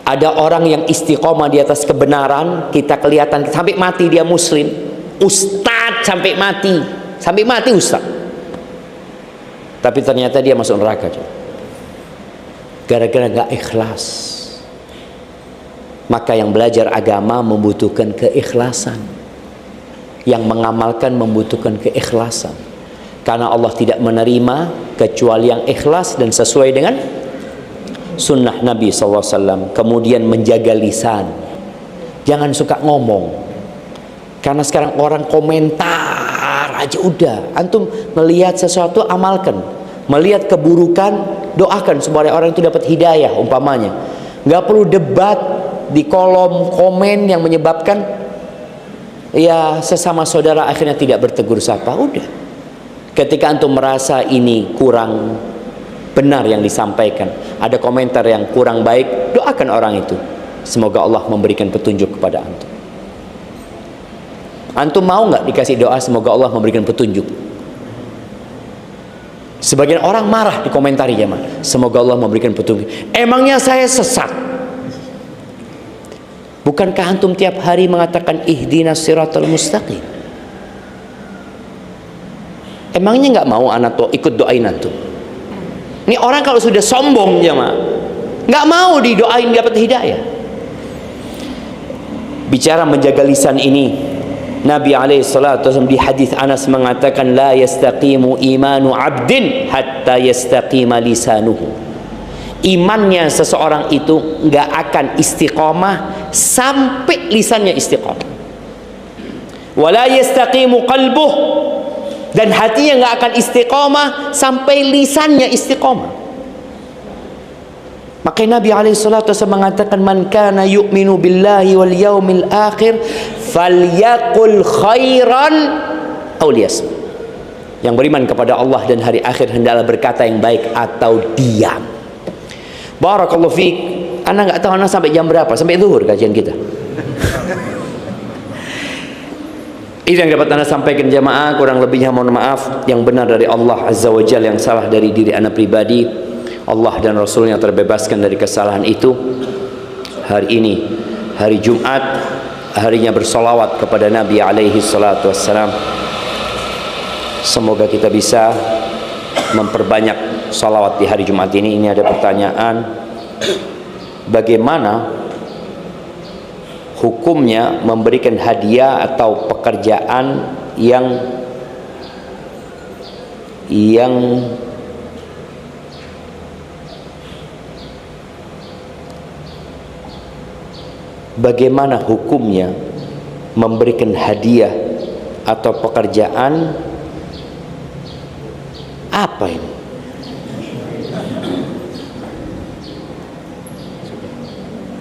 Ada orang yang istiqomah di atas kebenaran, kita kelihatan sampai mati dia muslim. Ustadz sampai mati ustadz, tapi ternyata dia masuk neraka gara-gara gak ikhlas. Maka yang belajar agama membutuhkan keikhlasan, yang mengamalkan membutuhkan keikhlasan, karena Allah tidak menerima kecuali yang ikhlas dan sesuai dengan sunnah Nabi SAW. Kemudian menjaga lisan, jangan suka ngomong. Karena sekarang orang komentar aja udah. Antum melihat sesuatu amalkan, melihat keburukan doakan supaya orang itu dapat hidayah umpamanya. Nggak perlu debat di kolom komen yang menyebabkan ya sesama saudara akhirnya tidak bertegur sapa. Udah, Ketika antum merasa ini kurang benar yang disampaikan, ada komentar yang kurang baik, doakan orang itu. Semoga Allah memberikan petunjuk kepada antum. Antum mau nggak dikasih doa semoga Allah memberikan petunjuk? Sebagian orang marah di komentari jemaah, semoga Allah memberikan petunjuk. Emangnya saya sesat? Bukankah antum tiap hari mengatakan ihdinas siratal mustaqim? Emangnya nggak mau anak ikut doain antum? Ini orang kalau sudah sombong jemaah, nggak mau didoain dapat hidayah. Bicara menjaga lisan ini, Nabi SAW di hadis Anas mengatakan, la yastaqimu imanu abdin hatta yastaqima lisanuhu. Imannya seseorang itu nggak akan istiqomah sampai lisannya istiqomah. Wala yastaqimu qalbuh, dan hatinya nggak akan istiqomah sampai lisannya istiqomah. Makanya Nabi SAW mengatakan, man kana yu'minu billahi wal yaumil akhir falyaqul khairan aw liyasmut. Yang beriman kepada Allah dan hari akhir hendaklah berkata yang baik atau diam. Barakallahu fiik. Ana nggak tahu ana sampai jam berapa, sampai zuhur kajian kita. Itu yang dapat ana sampaikan jamaah, kurang lebihnya mohon maaf. Yang benar dari Allah Azza wa Jalla, yang salah dari diri ana pribadi. Allah dan Rasulnya terbebaskan dari kesalahan itu. Hari ini hari Jumat, harinya bersolawat kepada Nabi alaihi salatu wassalam. Semoga kita bisa memperbanyak solawat di hari Jumat ini. Ini ada pertanyaan, bagaimana hukumnya memberikan hadiah atau pekerjaan yang bagaimana hukumnya memberikan hadiah atau pekerjaan apa ini?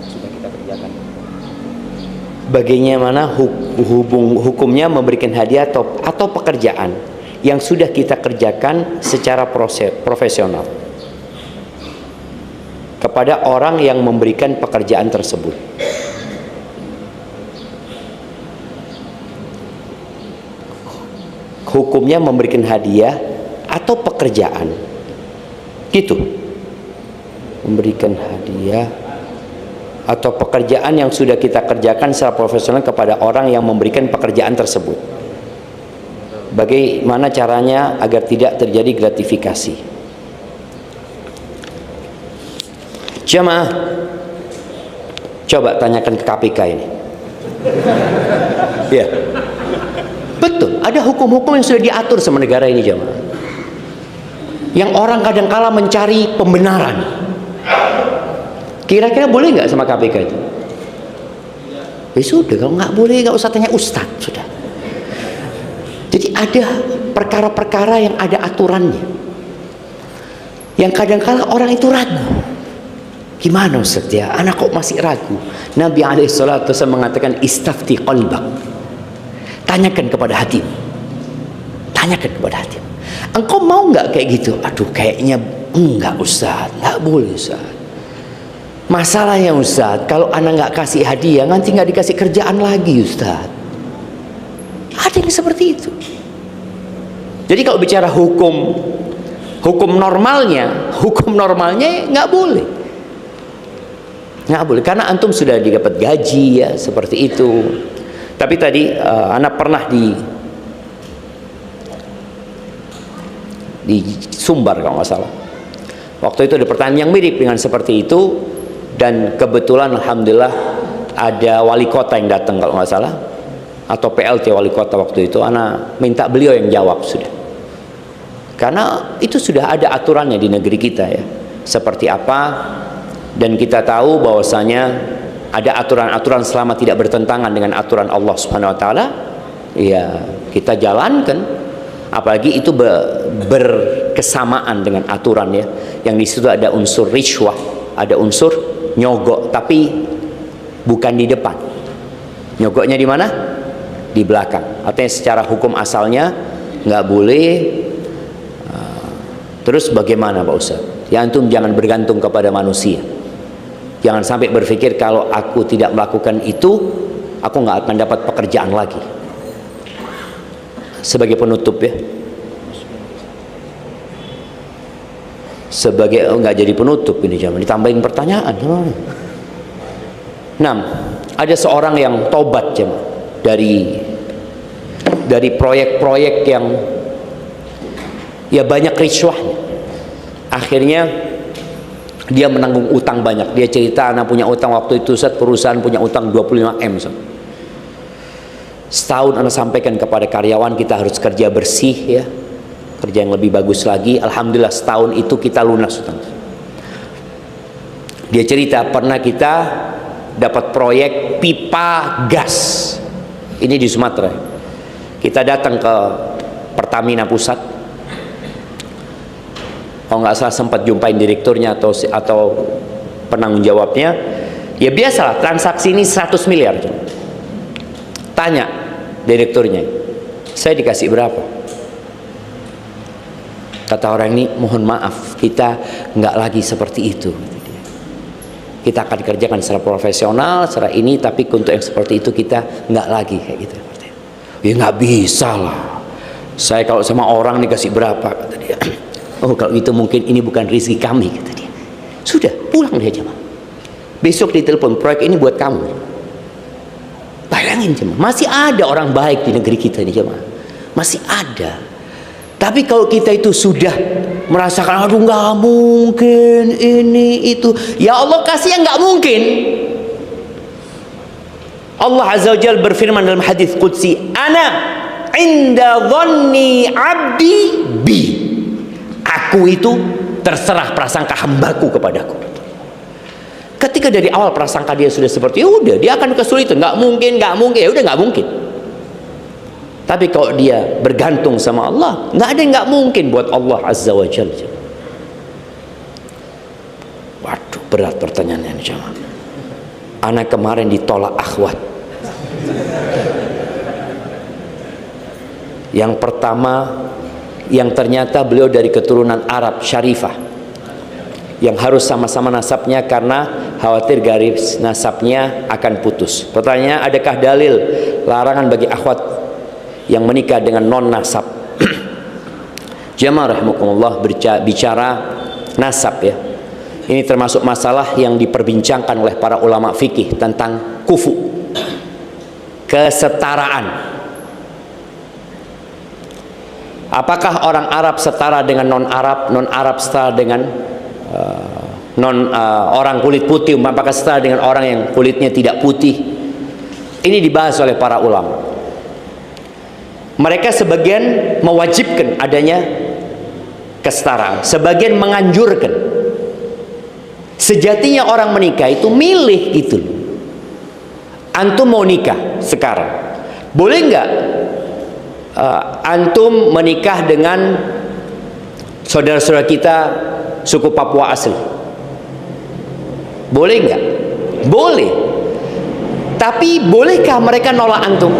Sudah kita kerjakan. Bagaimana hukumnya memberikan hadiah atau pekerjaan yang sudah kita kerjakan secara profesional kepada orang yang memberikan pekerjaan tersebut? Hukumnya memberikan hadiah atau pekerjaan gitu, memberikan hadiah atau pekerjaan yang sudah kita kerjakan secara profesional kepada orang yang memberikan pekerjaan tersebut. Bagaimana caranya agar tidak terjadi gratifikasi? Jamaah, coba tanyakan ke KPK ini. Ya, betul, ada hukum-hukum yang sudah diatur sama negara ini jamaah. Yang orang kadang-kala mencari pembenaran. Kira-kira boleh nggak sama KPK itu? Ya sudah, kalau nggak boleh nggak usah tanya ustadz, sudah. Jadi ada perkara-perkara yang ada aturannya, yang kadang-kala orang itu ragu. Gimana Ustaz ya? Anak kok masih ragu? Nabi SAW mengatakan istafti qalbak. Tanyakan kepada hatimu. Tanyakan kepada hatimu. Engkau mau nggak kayak gitu? Aduh, kayaknya enggak Ustaz, nggak boleh Ustaz. Masalahnya Ustaz, kalau anak nggak kasih hadiah, nanti nggak dikasih kerjaan lagi Ustaz. Ada yang seperti itu. Jadi kalau bicara hukum normalnya nggak boleh. Nggak boleh, karena antum sudah dapat gaji ya, seperti itu. Tapi tadi anak pernah di Sumbar kalau nggak salah. Waktu itu ada pertanyaan yang mirip dengan seperti itu, dan kebetulan alhamdulillah ada wali kota yang datang kalau nggak salah, atau PLT wali kota waktu itu. Anak minta beliau yang jawab sudah, karena itu sudah ada aturannya di negeri kita ya, seperti apa. Dan kita tahu bahwasanya ada aturan-aturan selama tidak bertentangan dengan aturan Allah Subhanahu wa taala, ya kita jalankan. Apalagi itu berkesamaan dengan aturan ya. Yang di situ ada unsur rishwah, ada unsur nyogok, tapi bukan di depan. Nyogoknya di mana? Di belakang. Artinya secara hukum asalnya nggak boleh Terus bagaimana Pak Ustaz? Ya antum jangan bergantung kepada manusia. Jangan sampai berpikir kalau aku tidak melakukan itu, aku nggak akan dapat pekerjaan lagi. Sebagai penutup ya, nggak jadi penutup ini, jangan ditambahin pertanyaan. 6. Ada seorang yang tobat jemaah dari proyek-proyek yang ya banyak riswahnya. Akhirnya dia menanggung utang banyak. Dia cerita, anak punya utang waktu itu Ustaz, perusahaan punya utang 25M Ustaz. Setahun anak sampaikan kepada karyawan, kita harus kerja bersih ya, kerja yang lebih bagus lagi. Alhamdulillah setahun itu kita lunas utang. Dia cerita pernah kita dapat proyek pipa gas. Ini di Sumatera. Kita datang ke Pertamina Pusat. Kalau nggak salah sempat jumpain direkturnya atau penanggung jawabnya. Ya biasalah, transaksi ini 100 miliar. Tanya direkturnya, saya dikasih berapa? Kata orang ini, mohon maaf, kita nggak lagi seperti itu. Kita akan kerjakan secara profesional, secara ini, tapi untuk yang seperti itu kita nggak lagi kayak gitu. Ya nggak bisa lah. Saya kalau sama orang dikasih berapa? Kata dia. Oh kalau itu mungkin ini bukan rezeki kami, kata dia. Sudah, pulang dia jemaah. Besok ditelepon, proyek ini buat kamu. Bayangin jemaah, masih ada orang baik di negeri kita ini jemaah. Masih ada. Tapi kalau kita itu sudah merasakan, aduh nggak mungkin ini itu, ya Allah kasih yang nggak mungkin. Allah Azza wa Jalla berfirman dalam hadis qudsi, ana inda dhanni abdi bi. Aku itu terserah prasangka hambaku kepadaku. Ketika dari awal prasangka dia sudah seperti, ya udah dia akan kesulitan, nggak mungkin, ya udah nggak mungkin. Tapi kalau dia bergantung sama Allah, nggak ada yang nggak mungkin buat Allah Azza wa Jalla. Waduh, berat pertanyaannya nih jemaah. Anak kemarin ditolak akhwat. Yang pertama, yang ternyata beliau dari keturunan Arab Syarifah, yang harus sama-sama nasabnya karena khawatir garis nasabnya akan putus. Pertanyaannya, adakah dalil larangan bagi akhwat yang menikah dengan non nasab? Jamaah rahimakumullah, bicara nasab ya, ini termasuk masalah yang diperbincangkan oleh para ulama fikih tentang kufu, kesetaraan. Apakah orang Arab setara dengan non Arab, non Arab setara dengan orang kulit putih, apakah setara dengan orang yang kulitnya tidak putih? Ini dibahas oleh para ulama. Mereka sebagian mewajibkan adanya kesetaraan, sebagian menganjurkan. Sejatinya orang menikah itu milih gitu. Antum mau nikah sekarang, boleh nggak antum menikah dengan saudara-saudara kita suku Papua asli? Boleh nggak? Boleh. Tapi bolehkah mereka nolak antum?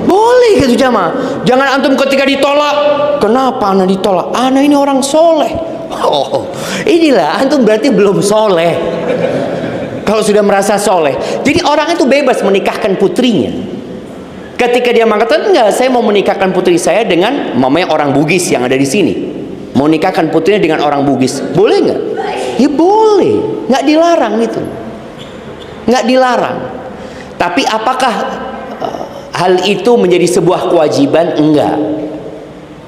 Boleh gitu jamaah. Jangan antum ketika ditolak, kenapa anak ditolak? Anak ini orang soleh. Oh, inilah antum berarti belum soleh. Kalau sudah merasa soleh, jadi orang itu bebas menikahkan putrinya. Ketika dia mengatakan, enggak, saya mau menikahkan putri saya dengan mamanya orang Bugis yang ada di sini, mau nikahkan putrinya dengan orang Bugis, boleh nggak? Ya boleh, nggak dilarang itu, nggak dilarang. Tapi apakah hal itu menjadi sebuah kewajiban? Enggak.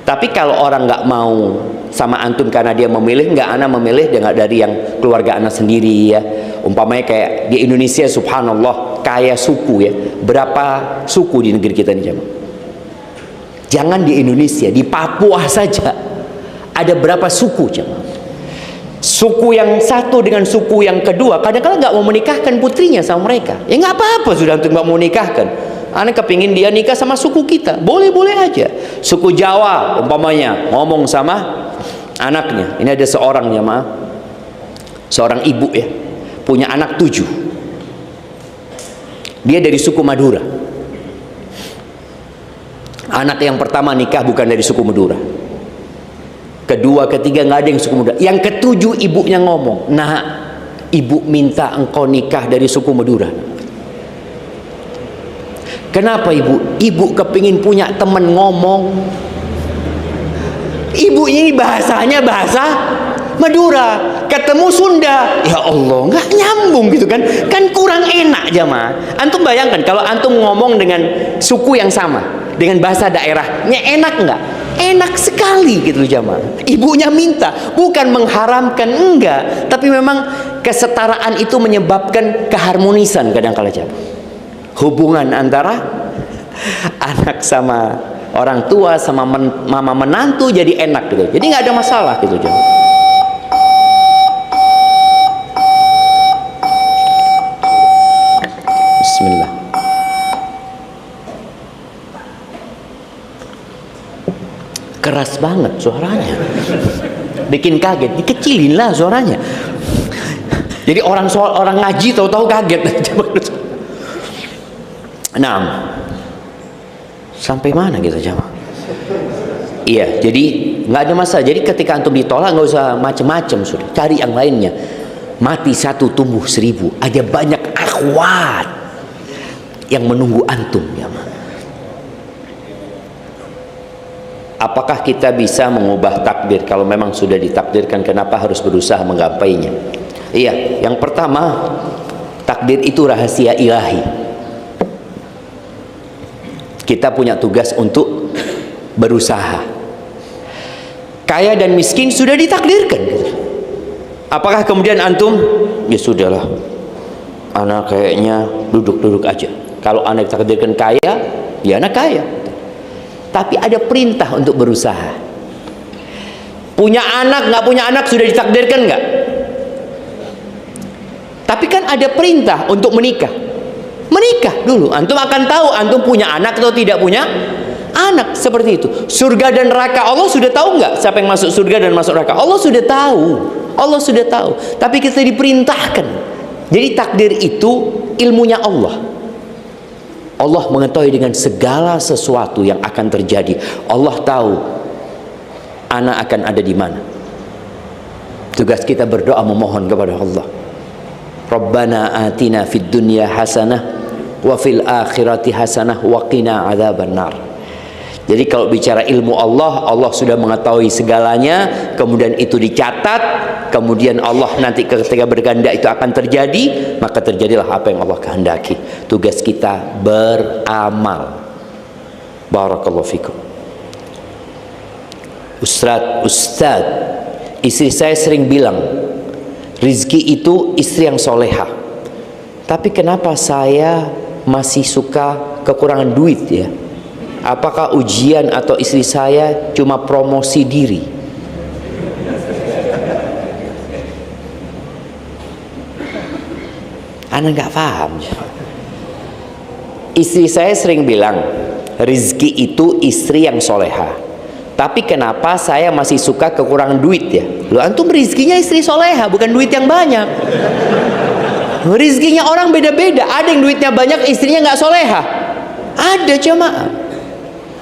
Tapi kalau orang nggak mau sama antum karena dia memilih, nggak, anak memilih dari yang keluarga anak sendiri ya. Umpamanya kayak di Indonesia, subhanallah, kaya suku ya. Berapa suku di negeri kita ini jemaah? Jangan di Indonesia, di Papua saja ada berapa suku jemaah? Suku yang satu dengan suku yang kedua kadang-kadang nggak mau menikahkan putrinya sama mereka. Ya nggak apa-apa, sudah untuk nggak mau menikahkan. Anak kepingin dia nikah sama suku kita, boleh-boleh aja. Suku Jawa umpamanya ngomong sama anaknya. Ini ada seorang jemaah, seorang ibu ya, punya anak 7. Dia dari suku Madura. Anak yang pertama nikah bukan dari suku Madura. Kedua, ketiga nggak ada yang suku Madura. Yang ketujuh ibunya ngomong, "Nah, ibu minta engkau nikah dari suku Madura." Kenapa ibu? Ibu kepingin punya teman ngomong. Ibu ini bahasanya bahasa Madura, ketemu Sunda, ya Allah, nggak nyambung gitu kan? Kan kurang enak jamaah. Antum bayangkan kalau antum ngomong dengan suku yang sama, dengan bahasa daerahnya, enak nggak? Enak sekali gitu jamaah. Ibunya minta, bukan mengharamkan, enggak, tapi memang kesetaraan itu menyebabkan keharmonisan kadang-kala jamaah. Hubungan antara anak sama orang tua sama mama menantu jadi enak gitu. Jadi nggak ada masalah gitu jamaah. Bismillah. Keras banget suaranya, bikin kaget. Dikecilin lah suaranya. Jadi orang ngaji tahu-tahu kaget. Nah, sampai mana gitu jamaah? Iya, jadi nggak ada masalah. Jadi ketika antum ditolak nggak usah macem-macem, sudah cari yang lainnya. Mati satu tumbuh seribu. Ada banyak akhwat yang menunggu antum jamaah. Apakah kita bisa mengubah takdir? Kalau memang sudah ditakdirkan, kenapa harus berusaha menggapainya? Iya, yang pertama, takdir itu rahasia ilahi. Kita punya tugas untuk berusaha. Kaya dan miskin sudah ditakdirkan. Apakah kemudian antum, ya sudahlah, anak kayaknya duduk-duduk aja. Kalau anak ditakdirkan kaya, ya anak kaya. Tapi ada perintah untuk berusaha. Punya anak, nggak punya anak sudah ditakdirkan nggak? Tapi kan ada perintah untuk menikah. Menikah dulu, antum akan tahu antum punya anak atau tidak punya anak. Seperti itu. Surga dan neraka Allah sudah tahu nggak? Siapa yang masuk surga dan masuk neraka? Allah sudah tahu. Allah sudah tahu. Tapi kita diperintahkan. Jadi takdir itu ilmunya Allah. Allah mengetahui dengan segala sesuatu yang akan terjadi. Allah tahu anak akan ada di mana. Tugas kita berdoa memohon kepada Allah. Rabbana atina fid dunya hasanah wa fil akhirati hasanah wa qina adzabannar. Jadi kalau bicara ilmu Allah, Allah sudah mengetahui segalanya, kemudian itu dicatat, kemudian Allah nanti ketika berkehendak itu akan terjadi, maka terjadilah apa yang Allah kehendaki. Tugas kita beramal. Barakallahu fikum. Ustaz, istri saya sering bilang, rizki itu istri yang soleha. Tapi kenapa saya masih suka kekurangan duit ya? Apakah ujian atau istri saya cuma promosi diri? Anda nggak paham. Istri saya sering bilang, rizki itu istri yang soleha. Tapi kenapa saya masih suka kekurangan duit ya? Loh, antum rizkinya istri soleha, bukan duit yang banyak. Rizkinya orang beda-beda. Ada yang duitnya banyak, istrinya nggak soleha. Ada jemaah.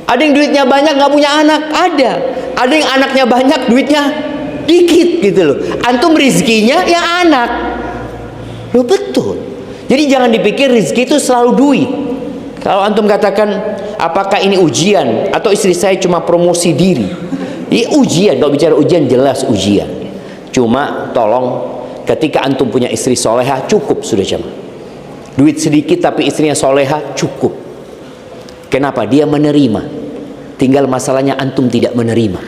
Ada yang duitnya banyak nggak punya anak, ada. Ada yang anaknya banyak, duitnya dikit gitu loh. Antum rizkinya ya anak. Loh betul. Jadi jangan dipikir rizki itu selalu duit. Kalau antum katakan, apakah ini ujian atau istri saya cuma promosi diri? Ini ujian. Kalau bicara ujian jelas ujian. Cuma tolong ketika antum punya istri soleha cukup sudah jemaah. Duit sedikit tapi istrinya soleha cukup. Kenapa? Dia menerima. Tinggal masalahnya antum tidak menerima.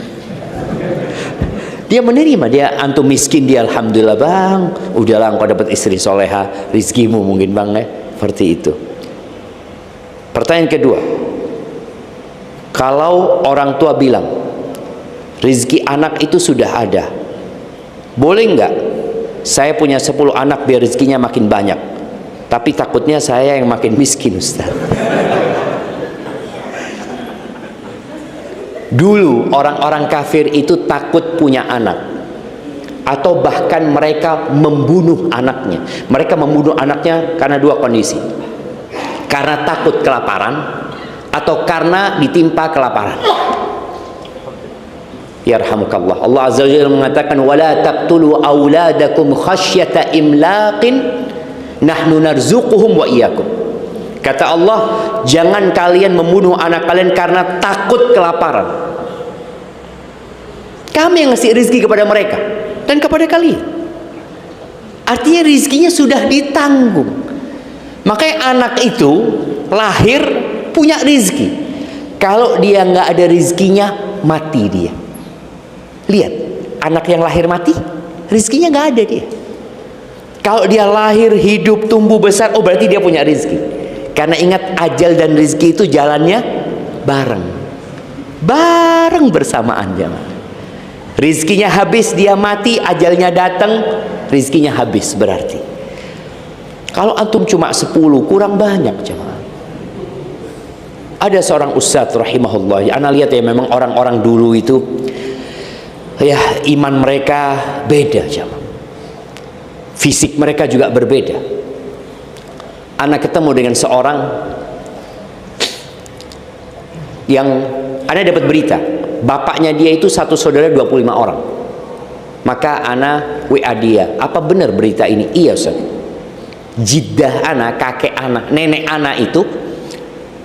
Dia menerima, dia antum miskin, dia alhamdulillah bang, udahlah engkau dapat istri soleha, rizkimu mungkin bang ya, seperti itu. Pertanyaan kedua, kalau orang tua bilang rizki anak itu sudah ada, boleh nggak saya punya 10 anak biar rizkinya makin banyak, tapi takutnya saya yang makin miskin Ustaz? Dulu orang-orang kafir itu takut punya anak, atau bahkan mereka membunuh anaknya. Mereka membunuh anaknya karena dua kondisi: karena takut kelaparan atau karena ditimpa kelaparan. Yarhamukallah. Allah Azza wa Jalla mengatakan wala taqtulu auladakum khasyata imlaqin nahnu narzuquhum wa iyyakum. Kata Allah, jangan kalian membunuh anak kalian karena takut kelaparan. Kami yang ngasih rezeki kepada mereka dan kepada kalian. Artinya rezekinya sudah ditanggung. Makanya anak itu lahir punya rezeki. Kalau dia nggak ada rezekinya, mati dia. Lihat, anak yang lahir mati, rezekinya nggak ada dia. Kalau dia lahir, hidup, tumbuh besar, oh berarti dia punya rezeki. Karena ingat, ajal dan rezeki itu jalannya bareng bersamaan jemaah. Rizkinya habis, dia mati, ajalnya datang, rizkinya habis berarti. Kalau antum cuma 10, kurang banyak jemaah. Ada seorang ustadz rahimahullah, ana lihat ya, memang orang-orang dulu itu ya iman mereka beda jemaah. Fisik mereka juga berbeda. Anak ketemu dengan seorang yang Ana dapat berita, bapaknya dia itu satu saudara 25 orang. Maka Ana WA dia, apa benar berita ini? Iya Ustaz. Jiddah Ana, kakek Ana, nenek Ana itu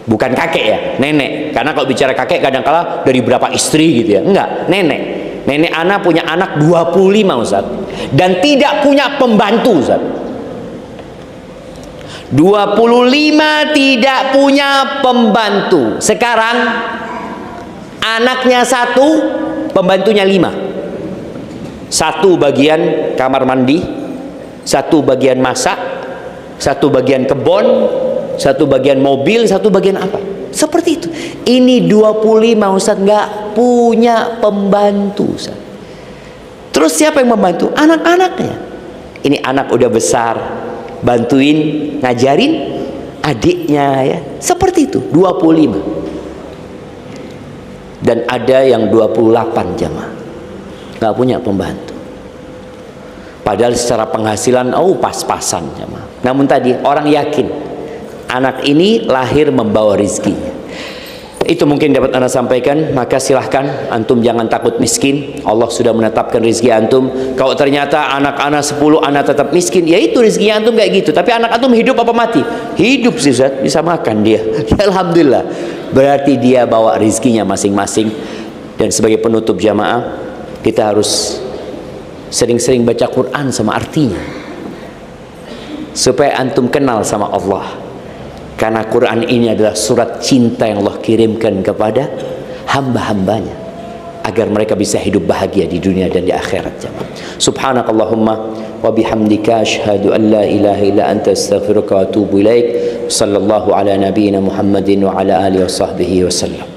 bukan kakek ya, nenek. Karena kalau bicara kakek kadang-kala dari berapa istri gitu ya. Enggak, nenek. Nenek Ana punya anak 25 Ustaz. Dan tidak punya pembantu Ustaz. 25 tidak punya pembantu. Sekarang anaknya 1, pembantunya 5. 1 bagian kamar mandi, 1 bagian masak, 1 bagian kebun, 1 bagian mobil, 1 bagian apa. Seperti itu. Ini 25 Ustaz nggak punya pembantu Ustaz. Terus siapa yang membantu? Anak-anaknya. Ini anak udah besar, bantuin ngajarin adiknya ya. Seperti itu, 25. Dan ada yang 28 jamaah nggak punya pembantu. Padahal secara penghasilan pas-pasan jamaah. Namun tadi orang yakin anak ini lahir membawa rezekinya. Itu mungkin dapat Anda sampaikan. Maka silahkan antum jangan takut miskin. Allah sudah menetapkan rezeki antum. Kalau ternyata anak-anak 10 anak tetap miskin, ya itu rezekinya antum kayak gitu. Tapi anak antum hidup apa mati? Hidup sih Ustaz, bisa makan dia. Ya, alhamdulillah. Berarti dia bawa rezekinya masing-masing. Dan sebagai penutup jamaah, kita harus sering-sering baca Quran sama artinya, supaya antum kenal sama Allah. Karena Quran ini adalah surat cinta yang Allah kirimkan kepada hamba-hambanya, agar mereka bisa hidup bahagia di dunia dan di akhirat. Subhanakallahumma wa bihamdika asyhadu an la ilaha illa anta astaghfiruka wa atubu ilaik. Sallallahu ala nabiyyina Muhammadin wa ala alihi wa sahbihi wasallam.